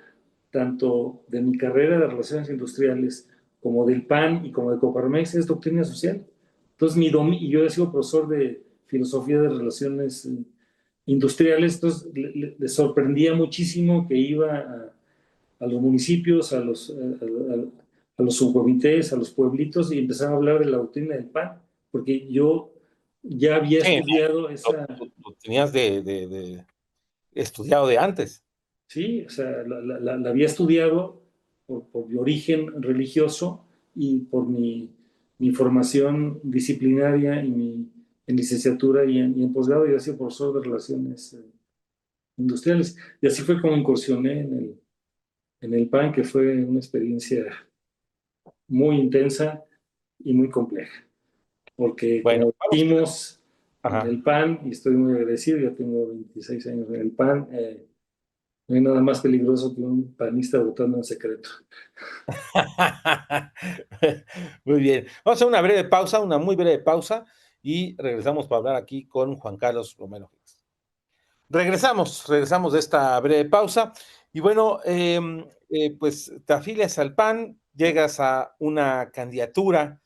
tanto de mi carrera de Relaciones Industriales como del PAN y como de Coparmex, es doctrina social. Entonces, y yo he sido profesor de filosofía de relaciones industriales. Entonces le sorprendía muchísimo que iba a los municipios, a los subcomités, a los pueblitos, y empezaba a hablar de la doctrina del PAN, porque yo ya había Sí, estudiado esa. tú tenías de estudiado de antes. Sí, o sea, la había estudiado por mi origen religioso y por mi formación disciplinaria en licenciatura y en posgrado. Yo he sido profesor de relaciones industriales. Y así fue como incursioné en el PAN, que fue una experiencia muy intensa y muy compleja. Porque, Bueno, como vamos. decimos en Ajá. el PAN, y estoy muy agradecido, ya tengo 26 años en el PAN, No hay nada más peligroso que un panista votando en secreto. Muy bien. Vamos a hacer una breve pausa, una muy breve pausa, y regresamos para hablar aquí con Juan Carlos Romero Hicks. Regresamos de esta breve pausa. Y bueno, pues te afilias al PAN, llegas a una candidatura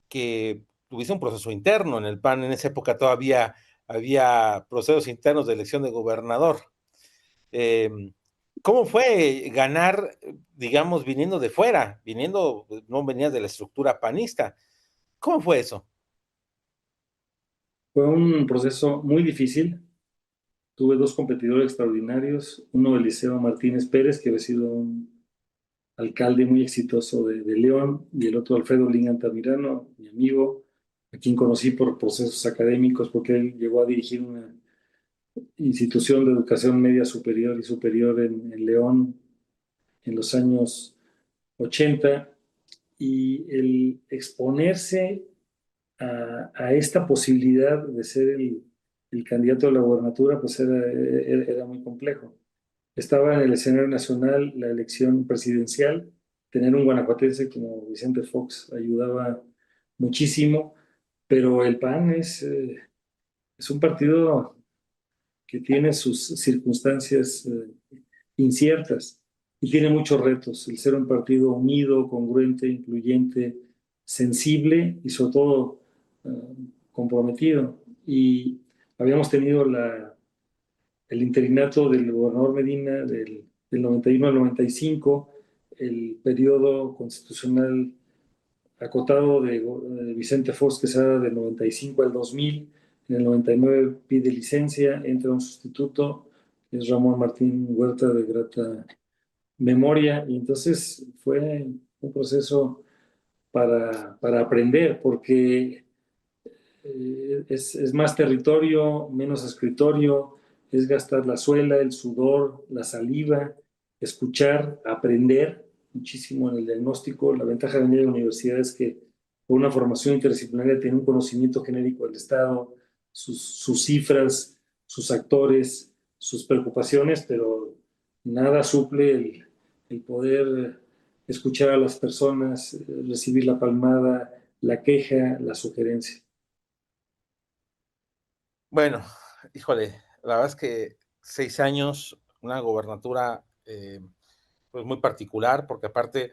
que tuviste un proceso interno en el PAN. En esa época todavía había procesos internos de elección de gobernador. Eh, ¿Cómo fue ganar, digamos, viniendo de fuera, no venías de la estructura panista? ¿Cómo fue eso? Fue un proceso muy difícil. Tuve dos competidores extraordinarios, uno Eliseo Martínez Pérez, que había sido un alcalde muy exitoso de León, y el otro Alfredo Lin Altamirano, mi amigo, a quien conocí por procesos académicos, porque él llegó a dirigir una institución de educación media superior y superior en León en los años 80, y el exponerse a esta posibilidad de ser el candidato a la gobernatura, pues era muy complejo. Estaba en el escenario nacional la elección presidencial, tener un guanajuatense como Vicente Fox ayudaba muchísimo, pero el PAN es un partido que tiene sus circunstancias inciertas y tiene muchos retos. El ser un partido unido, congruente, incluyente, sensible y sobre todo eh, comprometido. Y habíamos tenido el interinato del gobernador Medina del 91 al 95, el periodo constitucional acotado de Vicente Fox Quesada del 95 al 2000. En el 99 pide licencia, entra un sustituto, es Ramón Martín Huerta de grata memoria, y entonces fue un proceso para aprender, porque es más territorio, menos escritorio, es gastar la suela, el sudor, la saliva, escuchar, aprender muchísimo en el diagnóstico. La ventaja de venir a la universidad es que por una formación interdisciplinaria tiene un conocimiento genérico del Estado, sus cifras, sus actores, sus preocupaciones, pero nada suple el poder escuchar a las personas, recibir la palmada, la queja, la sugerencia. Bueno, híjole, la verdad es que 6 años, una gobernatura pues muy particular, porque aparte,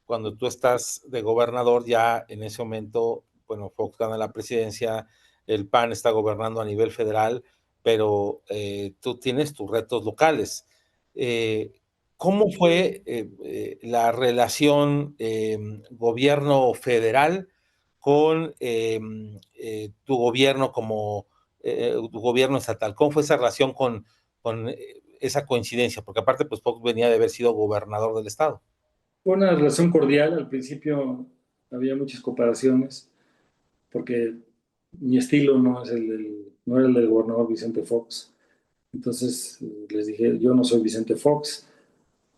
cuando tú estás de gobernador, ya en ese momento, bueno, Fox gana la presidencia, el PAN está gobernando a nivel federal, pero tú tienes tus retos locales. Eh, ¿Cómo fue la relación gobierno federal con tu gobierno tu gobierno estatal? ¿Cómo fue esa relación con esa coincidencia? Porque aparte, pues Fox venía de haber sido gobernador del estado. Fue una relación cordial. Al principio había muchas comparaciones, porque mi estilo no era el del gobernador Vicente Fox. Entonces les dije, yo no soy Vicente Fox,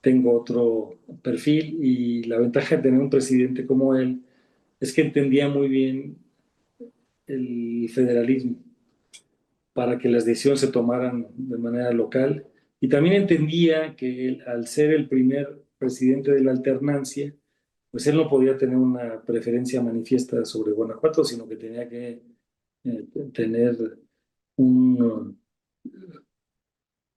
tengo otro perfil, y la ventaja de tener un presidente como él es que entendía muy bien el federalismo para que las decisiones se tomaran de manera local, y también entendía que él, al ser el primer presidente de la alternancia, pues él no podía tener una preferencia manifiesta sobre Guanajuato, sino que tenía que tener un,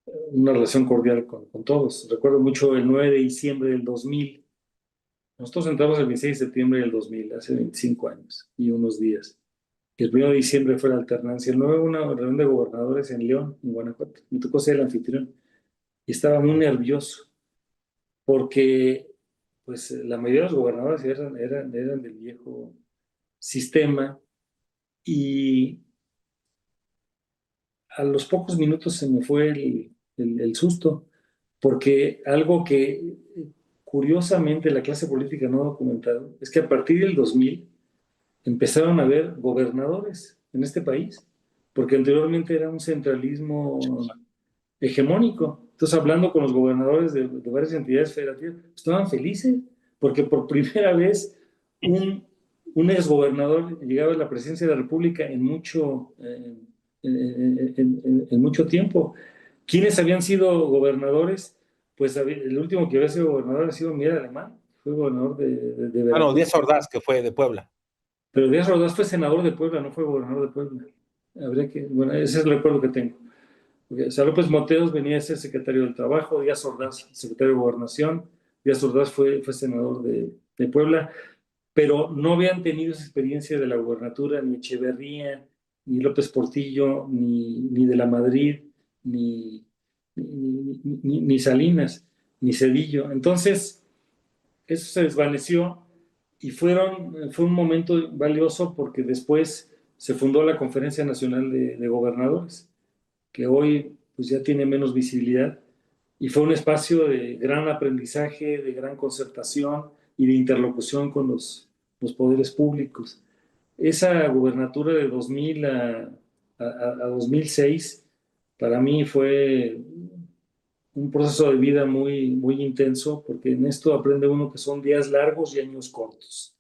una relación cordial con todos. Recuerdo mucho el 9 de diciembre del 2000. Nosotros entramos el 26 de septiembre del 2000, hace 25 años y unos días. Y el 1 de diciembre fue la alternancia. El 9, una reunión de gobernadores en León, en Guanajuato. Me tocó ser el anfitrión y estaba muy nervioso, porque pues la mayoría de los gobernadores eran del viejo sistema, y a los pocos minutos se me fue el susto, porque algo que curiosamente la clase política no ha documentado es que a partir del 2000 empezaron a haber gobernadores en este país, porque anteriormente era un centralismo hegemónico. Entonces, hablando con los gobernadores de varias entidades federativas, estaban felices, porque por primera vez un, un exgobernador llegaba a la presidencia de la República en mucho tiempo. ¿Quiénes habían sido gobernadores? Pues el último que había sido gobernador ha sido Miguel Alemán, fue gobernador de Ah, no, Veracruz. Díaz Ordaz, que fue de Puebla. Pero Díaz Ordaz fue senador de Puebla, no fue gobernador de Puebla. Habría que, bueno, ese es el recuerdo que tengo. Porque, o sea, López Mateos venía a ser secretario del Trabajo, Díaz Ordaz, secretario de Gobernación, Díaz Ordaz fue senador de Puebla, pero no habían tenido esa experiencia de la gubernatura ni Echeverría, ni López Portillo, ni de la Madrid, ni, ni Salinas, ni Cedillo. Entonces, eso se desvaneció y fue un momento valioso porque después se fundó la Conferencia Nacional de Gobernadores, que hoy pues ya tiene menos visibilidad, y fue un espacio de gran aprendizaje, de gran concertación y de interlocución con los poderes públicos. Esa gubernatura de 2000 a 2006 para mí fue un proceso de vida muy intenso, porque en esto aprende uno que son días largos y años cortos.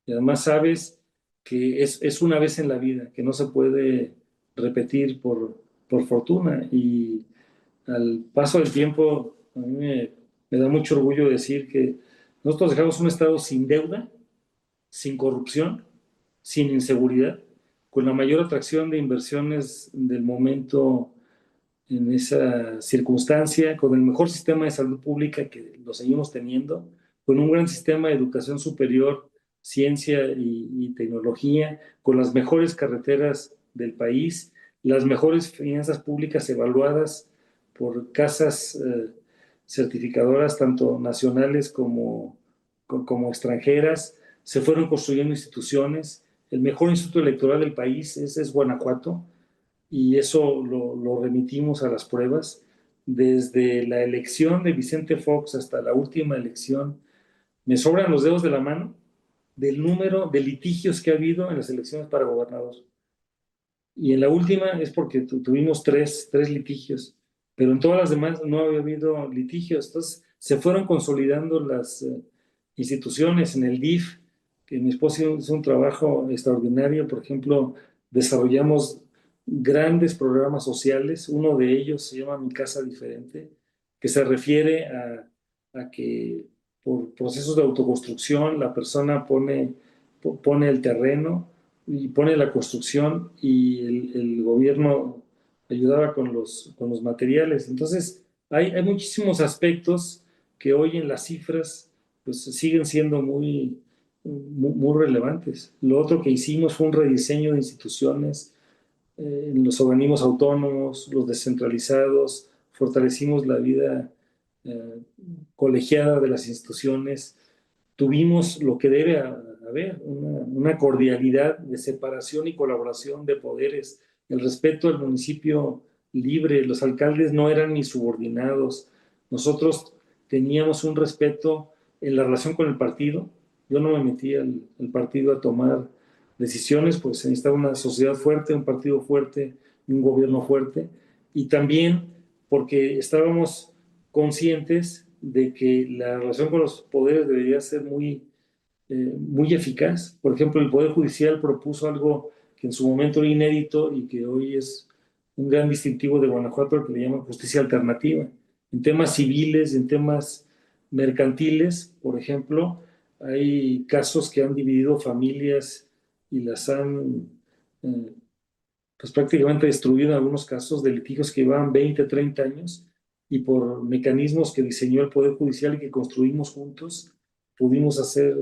Y además sabes que es una vez en la vida, que no se puede repetir por fortuna. Y al paso del tiempo, a mí me da mucho orgullo decir que nosotros dejamos un estado sin deuda, sin corrupción, sin inseguridad, con la mayor atracción de inversiones del momento en esa circunstancia, con el mejor sistema de salud pública que lo seguimos teniendo, con un gran sistema de educación superior, ciencia y tecnología, con las mejores carreteras del país, las mejores finanzas públicas evaluadas por casas certificadoras, tanto nacionales como extranjeras. Se fueron construyendo instituciones. El mejor instituto electoral del país es Guanajuato, y eso lo remitimos a las pruebas. Desde la elección de Vicente Fox hasta la última elección, me sobran los dedos de la mano del número de litigios que ha habido en las elecciones para gobernador. Y en la última es porque tuvimos tres litigios, pero en todas las demás no había habido litigios. Entonces se fueron consolidando las instituciones en el DIF, que mi esposo hizo un trabajo extraordinario. Por ejemplo, desarrollamos grandes programas sociales. Uno de ellos se llama Mi Casa Diferente, que se refiere a que por procesos de autoconstrucción la persona pone el terreno y pone la construcción, y el gobierno ayudaba con los materiales. Entonces, hay muchísimos aspectos que hoy en las cifras pues siguen siendo muy relevantes. Lo otro que hicimos fue un rediseño de instituciones, en los organismos autónomos, los descentralizados, fortalecimos la vida eh, colegiada de las instituciones, tuvimos lo que debe haber, una cordialidad de separación y colaboración de poderes, el respeto al municipio libre. Los alcaldes no eran ni subordinados. Nosotros teníamos un respeto en la relación con el partido. Yo no me metí al partido a tomar decisiones, pues se necesitaba una sociedad fuerte, un partido fuerte y un gobierno fuerte. Y también porque estábamos conscientes de que la relación con los poderes debería ser muy eficaz. Por ejemplo, el Poder Judicial propuso algo que en su momento era inédito y que hoy es un gran distintivo de Guanajuato, que le llaman justicia alternativa. En temas civiles, en temas mercantiles, por ejemplo, hay casos que han dividido familias y las han eh, pues prácticamente destruido en algunos casos, de litigios que llevaban 20, 30 años, y por mecanismos que diseñó el Poder Judicial y que construimos juntos, pudimos hacer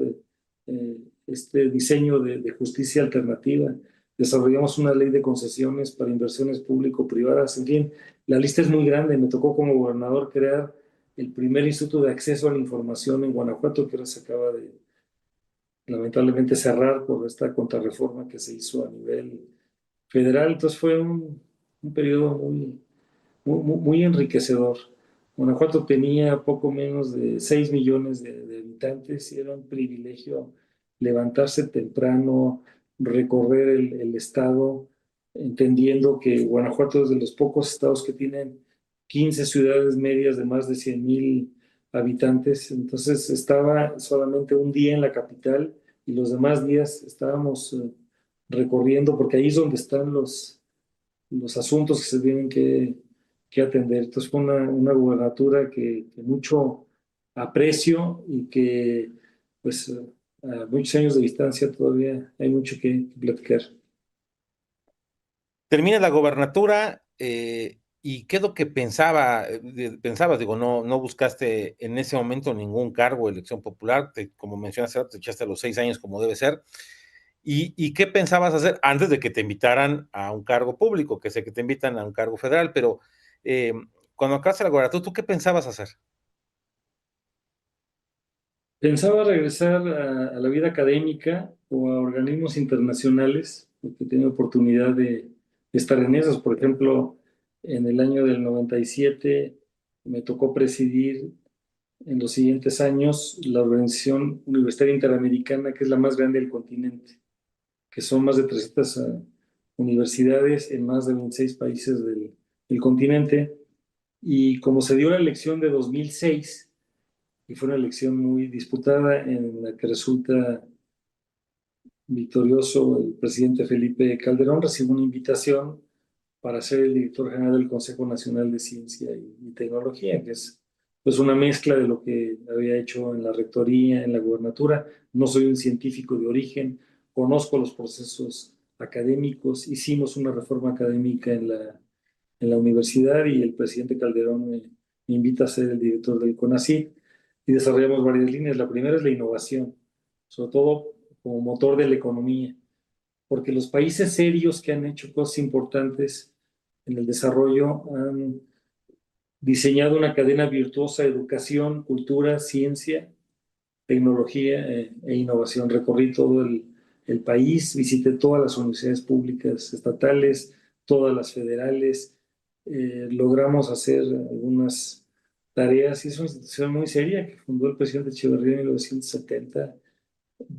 este diseño de justicia alternativa. Desarrollamos una ley de concesiones para inversiones público-privadas. En fin, la lista es muy grande. Me tocó como gobernador crear el primer instituto de acceso a la información en Guanajuato, que ahora se acaba de lamentablemente cerrar por esta contrarreforma que se hizo a nivel federal. Entonces fue un periodo muy enriquecedor. Guanajuato tenía poco menos de 6 millones de habitantes, y era un privilegio levantarse temprano, recorrer el estado, entendiendo que Guanajuato es de los pocos estados que tienen 15 ciudades medias de más de 100,000 habitantes. Entonces estaba solamente un día en la capital y los demás días estábamos recorriendo, porque ahí es donde están los asuntos que se tienen que atender. Entonces fue una gubernatura que mucho aprecio y que pues a muchos años de distancia todavía hay mucho que platicar. Termina la gobernatura y ¿qué es lo que pensabas? Digo, no buscaste en ese momento ningún cargo, elección popular, como mencionaste, te echaste los 6 años como debe ser. ¿Y qué pensabas hacer antes de que te invitaran a un cargo público? Que sé que te invitan a un cargo federal, pero eh, cuando acabaste la gobernatura, ¿tú qué pensabas hacer? Pensaba regresar a la vida académica o a organismos internacionales, porque he tenido oportunidad de estar en esos. Por ejemplo, en el año del 97 me tocó presidir en los siguientes años la Organización Universitaria Interamericana, que es la más grande del continente, que son más de 300 universidades en más de 26 países del continente. Y como se dio la elección de 2006, y fue una elección muy disputada en la que resulta victorioso el presidente Felipe Calderón, recibió una invitación para ser el director general del Consejo Nacional de Ciencia y Tecnología, que es pues una mezcla de lo que había hecho en la rectoría, en la gubernatura. No soy un científico de origen, conozco los procesos académicos, hicimos una reforma académica en la universidad y el presidente Calderón me invita a ser el director del CONACYT y desarrollamos varias líneas. La primera es la innovación, sobre todo como motor de la economía, porque los países serios que han hecho cosas importantes en el desarrollo han diseñado una cadena virtuosa de educación, cultura, ciencia, tecnología e innovación. Recorrí todo el país, visité todas las universidades públicas estatales, todas las federales, logramos hacer algunas tareas y es una institución muy seria que fundó el presidente Echeverría en 1970.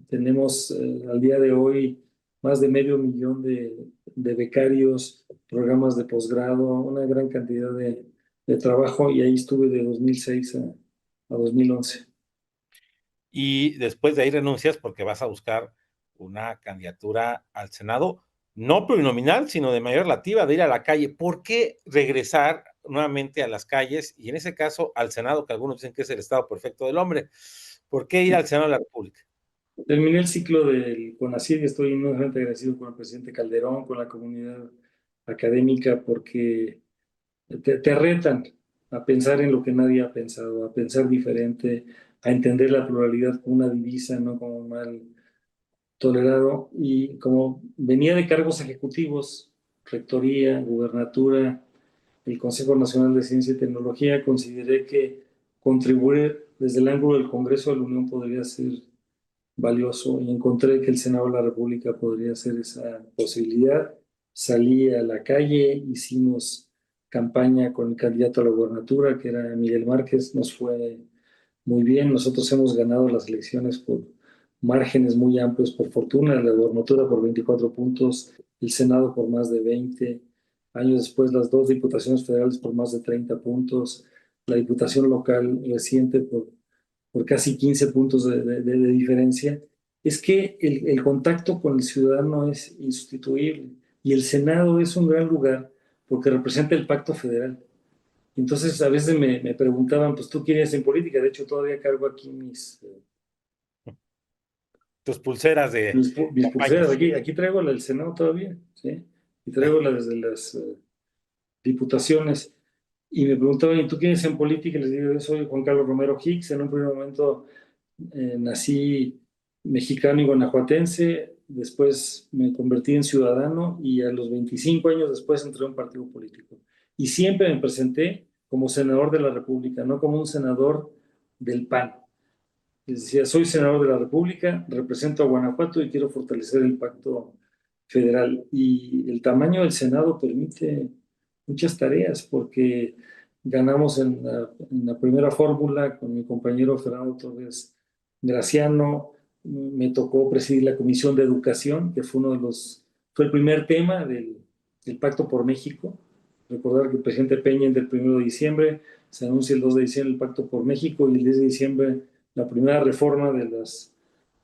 Tenemos al día de hoy más de 500,000 de becarios, programas de posgrado, una gran cantidad de trabajo y ahí estuve de 2006 a 2011. Y después de ahí renuncias porque vas a buscar una candidatura al Senado, no plurinominal, sino de mayoría relativa, de ir a la calle. ¿Por qué regresar nuevamente a las calles y en ese caso al Senado, que algunos dicen que es el estado perfecto del hombre? ¿Por qué ir al Senado de la República? Terminé el ciclo del CONACYT y estoy enormemente agradecido con el presidente Calderón, con la comunidad académica, porque te retan a pensar en lo que nadie ha pensado, a pensar diferente, a entender la pluralidad como una divisa, no como un mal tolerado. Y como venía de cargos ejecutivos, rectoría, gubernatura, el Consejo Nacional de Ciencia y Tecnología, consideré que contribuir desde el ángulo del Congreso de la Unión podría ser valioso y encontré que el Senado de la República podría ser esa posibilidad. Salí a la calle, hicimos campaña con el candidato a la gobernatura, que era Miguel Márquez, nos fue muy bien. Nosotros hemos ganado las elecciones por márgenes muy amplios, por fortuna, la gobernatura por 24 puntos, el Senado por más de 20. Años después, las dos diputaciones federales por más de 30 puntos, la diputación local reciente por casi 15 puntos de diferencia. Es que el contacto con el ciudadano es insustituible y el Senado es un gran lugar porque representa el pacto federal. Entonces, a veces me preguntaban, pues tú quieres en política. De hecho, todavía cargo aquí Tus pulseras de mis campaña. pulseras. Aquí traigo la del Senado todavía, ¿sí? Y traigo la desde las diputaciones. Y me preguntaban, ¿y tú quieres en política? Y les digo, yo soy Juan Carlos Romero Hicks. En un primer momento nací mexicano y guanajuatense. Después me convertí en ciudadano y a los 25 años después entré a un partido político. Y siempre me presenté como senador de la República, no como un senador del PAN. Les decía, soy senador de la República, represento a Guanajuato y quiero fortalecer el pacto federal. Y el tamaño del Senado permite muchas tareas porque ganamos en la primera fórmula con mi compañero Fernando Torres Graciano. Me tocó presidir la Comisión de Educación, que fue el primer tema del Pacto por México. Recordar que el presidente Peña del 1 de diciembre se anuncia el 2 de diciembre el Pacto por México y el 10 de diciembre la primera reforma de las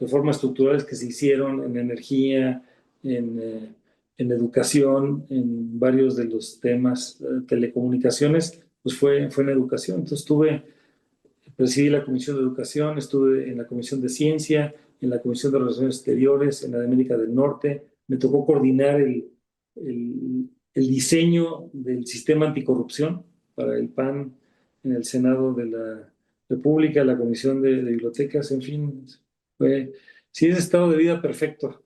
reformas estructurales que se hicieron en energía, en educación, en varios de los temas, telecomunicaciones, pues fue en educación. Entonces presidí la Comisión de Educación, estuve en la Comisión de Ciencia, en la Comisión de Relaciones Exteriores, en la de América del Norte. Me tocó coordinar el diseño del sistema anticorrupción para el PAN en el Senado de la República, la Comisión de Bibliotecas, en fin. Sí, es estado de vida perfecto,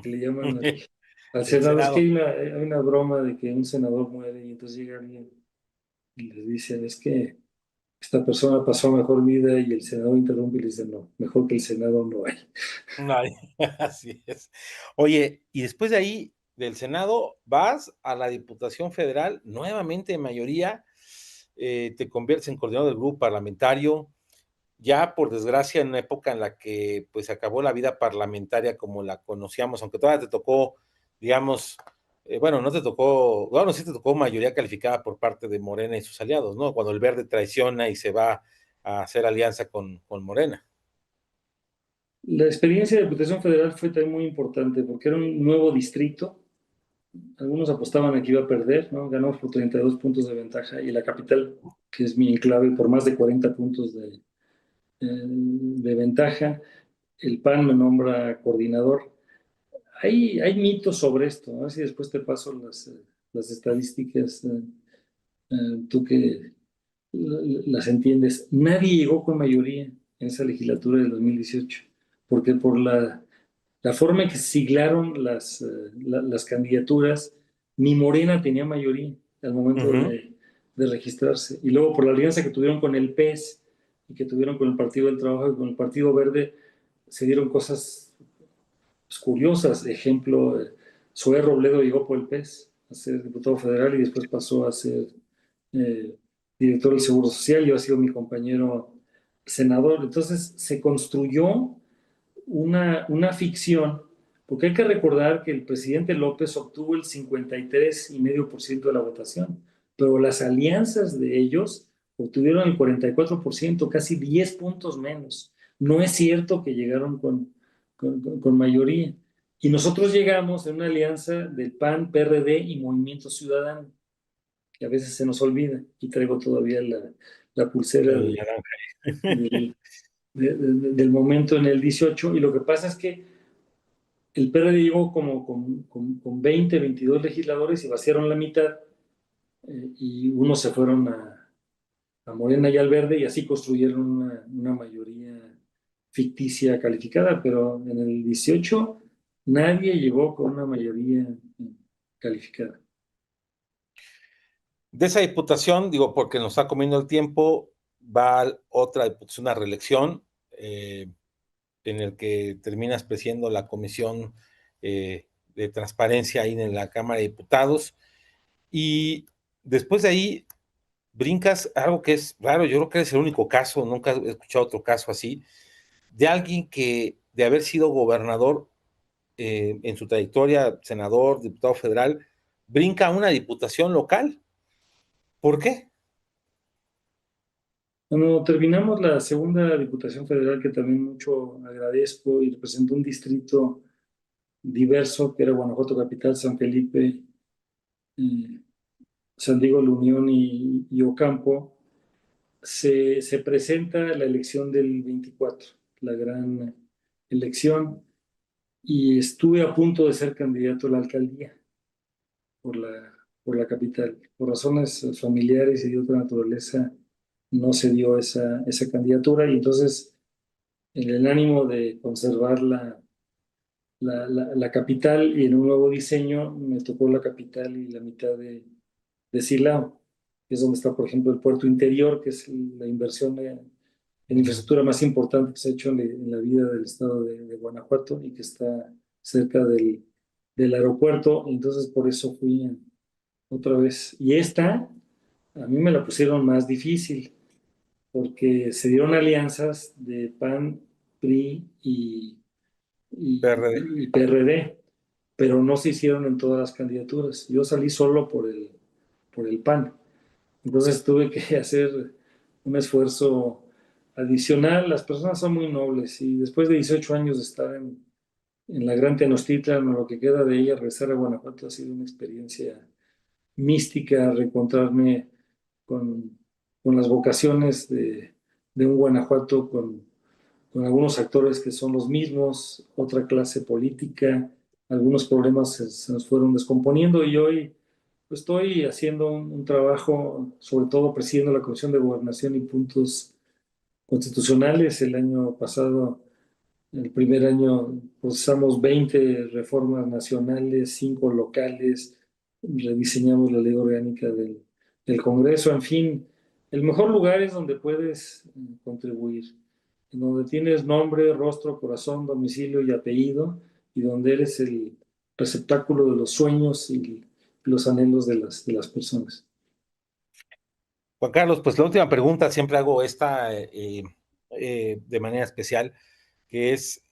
que le llaman al El Senado. Es que Senado. hay una broma de que un senador muere y entonces llega alguien y le dicen, es que esta persona pasó mejor vida, y el senador interrumpe y le dice, no, mejor que el Senado no hay. Ay, así es. Oye, y después de ahí, del Senado, vas a la Diputación Federal, nuevamente en mayoría, te conviertes en coordinador del grupo parlamentario, ya por desgracia en una época en la que pues acabó la vida parlamentaria como la conocíamos, aunque todavía te tocó, digamos, bueno, no te tocó, bueno, sí te tocó mayoría calificada por parte de Morena y sus aliados, ¿no? Cuando el Verde traiciona y se va a hacer alianza con Morena. La experiencia de Diputación Federal fue también muy importante porque era un nuevo distrito. Algunos apostaban a que iba a perder, ¿no? Ganamos por 32 puntos de ventaja, y la capital, que es mi enclave, por más de 40 puntos de ventaja. El PAN me nombra coordinador. Hay mitos sobre esto, ¿no? Así después te paso las estadísticas, tú que las entiendes. Nadie llegó con mayoría en esa legislatura del 2018, porque por la forma en que se siglaron las candidaturas, ni Morena tenía mayoría al momento de registrarse. Y luego por la alianza que tuvieron con el PES y que tuvieron con el Partido del Trabajo y con el Partido Verde, se dieron cosas pues, curiosas. Ejemplo, Zoé Robledo llegó por el PES a ser diputado federal y después pasó a ser eh, director del Seguro Social. Yo ha sido mi compañero senador. Entonces se construyó una ficción, porque hay que recordar que el presidente López obtuvo el 53,5% de la votación, pero las alianzas de ellos obtuvieron el 44%, casi 10 puntos menos. No es cierto que llegaron con mayoría. Y nosotros llegamos en una alianza del PAN, PRD y Movimiento Ciudadano, que a veces se nos olvida, y traigo todavía la pulsera del, del momento en el 18, y lo que pasa es que el PRD llegó como con 20, 22 legisladores y vaciaron la mitad, y unos se fueron a Morena y al Verde, y así construyeron una mayoría ficticia calificada, pero en el 18 nadie llegó con una mayoría calificada. De esa diputación, digo, porque nos está comiendo el tiempo, va otra diputación, una reelección, en el que terminas presidiendo la comisión de transparencia ahí en la Cámara de Diputados, y después de ahí brincas algo que es raro, yo creo que eres el único caso, nunca he escuchado otro caso así, de alguien que de haber sido gobernador en su trayectoria, senador, diputado federal, brinca a una diputación local. ¿Por qué? Cuando terminamos la segunda Diputación Federal, que también mucho agradezco, y representó un distrito diverso, que era Guanajuato Capital, San Felipe, San Diego, La Unión y Ocampo, se presenta la elección del 24, la gran elección, y estuve a punto de ser candidato a la alcaldía por la capital. Por razones familiares y de otra naturaleza no se dio esa candidatura, y entonces en el ánimo de conservar la capital y en un nuevo diseño, me tocó la capital y la mitad de Silao, que es donde está, por ejemplo, el puerto interior, que es la inversión en infraestructura más importante que se ha hecho en la vida del estado de Guanajuato, y que está cerca del aeropuerto. Entonces por eso fui otra vez. Y esta, a mí me la pusieron más difícil, porque se dieron alianzas de PAN, PRI PRD. y PRD, pero no se hicieron en todas las candidaturas. Yo salí solo por el PAN. Entonces tuve que hacer un esfuerzo adicional. Las personas son muy nobles, y después de 18 años de estar en la Gran Tenochtitlan o lo que queda de ella. Regresar a Guanajuato ha sido una experiencia mística, reencontrarme con, con las vocaciones de un Guanajuato con algunos actores que son los mismos, otra clase política, algunos problemas se nos fueron descomponiendo y hoy pues, estoy haciendo un trabajo, sobre todo presidiendo la Comisión de Gobernación y Puntos Constitucionales. El año pasado, el primer año, procesamos 20 reformas nacionales, 5 locales, rediseñamos la ley orgánica del Congreso, en fin, el mejor lugar es donde puedes contribuir, en donde tienes nombre, rostro, corazón, domicilio y apellido, y donde eres el receptáculo de los sueños y los anhelos de las personas. Juan Carlos, pues la última pregunta, siempre hago esta de manera especial, que es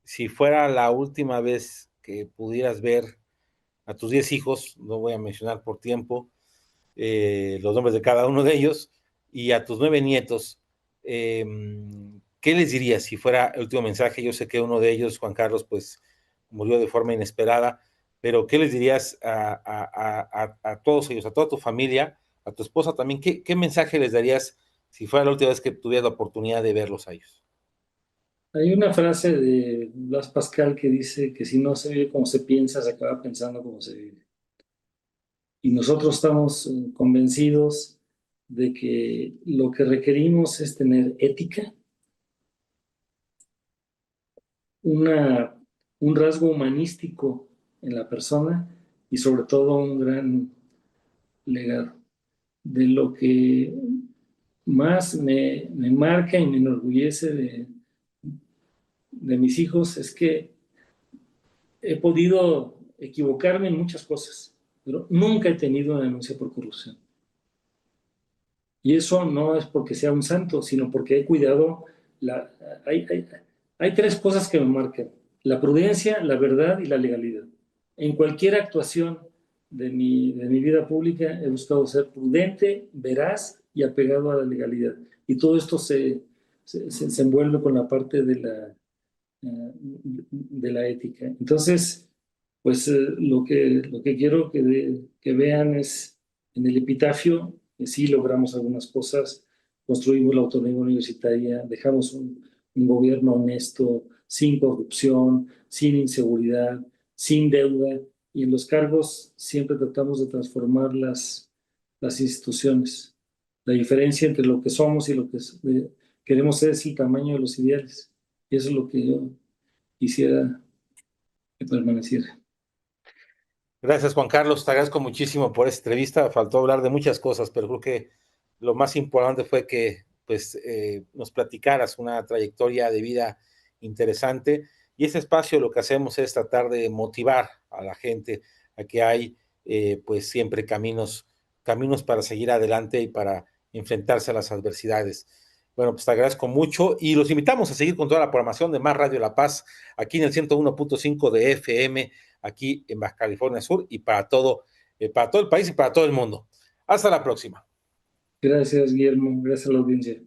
si fuera la última vez que pudieras ver a tus 10 hijos, no voy a mencionar por tiempo los nombres de cada uno de ellos, y a tus 9 nietos, ¿qué les dirías si fuera el último mensaje? Yo sé que uno de ellos, Juan Carlos, pues murió de forma inesperada, pero ¿qué les dirías a todos ellos, a toda tu familia, a tu esposa también? ¿Qué mensaje les darías si fuera la última vez que tuvieras la oportunidad de verlos a ellos? Hay una frase de Blas Pascal que dice que si no se vive como se piensa, se acaba pensando como se vive. Y nosotros estamos convencidos de que lo que requerimos es tener ética, un rasgo humanístico en la persona y sobre todo un gran legado. De lo que más me marca y me enorgullece de mis hijos es que he podido equivocarme en muchas cosas, pero nunca he tenido una denuncia por corrupción. Y eso no es porque sea un santo, sino porque he cuidado. Hay 3 cosas que me marcan: la prudencia, la verdad y la legalidad. En cualquier actuación de mi vida pública he buscado ser prudente, veraz y apegado a la legalidad. Y todo esto se envuelve con la parte de la ética. Entonces, pues lo que quiero que vean es en el epitafio que sí logramos algunas cosas, construimos la autonomía universitaria, dejamos un gobierno honesto, sin corrupción, sin inseguridad, sin deuda, y en los cargos siempre tratamos de transformar las instituciones. La diferencia entre lo que somos y lo que queremos ser es el tamaño de los ideales. Y eso es lo que yo quisiera que permaneciera. Gracias, Juan Carlos. Te agradezco muchísimo por esta entrevista. Faltó hablar de muchas cosas, pero creo que lo más importante fue que pues, nos platicaras una trayectoria de vida interesante. Y este espacio lo que hacemos es tratar de motivar a la gente a que hay pues siempre caminos para seguir adelante y para enfrentarse a las adversidades. Bueno, pues te agradezco mucho y los invitamos a seguir con toda la programación de Más Radio La Paz, aquí en el 101.5 de FM, aquí en Baja California Sur y para todo el país y para todo el mundo. Hasta la próxima. Gracias, Guillermo. Gracias a la audiencia.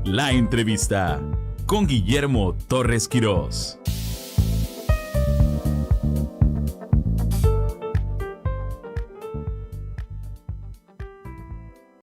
La entrevista con Guillermo Torres Quirós.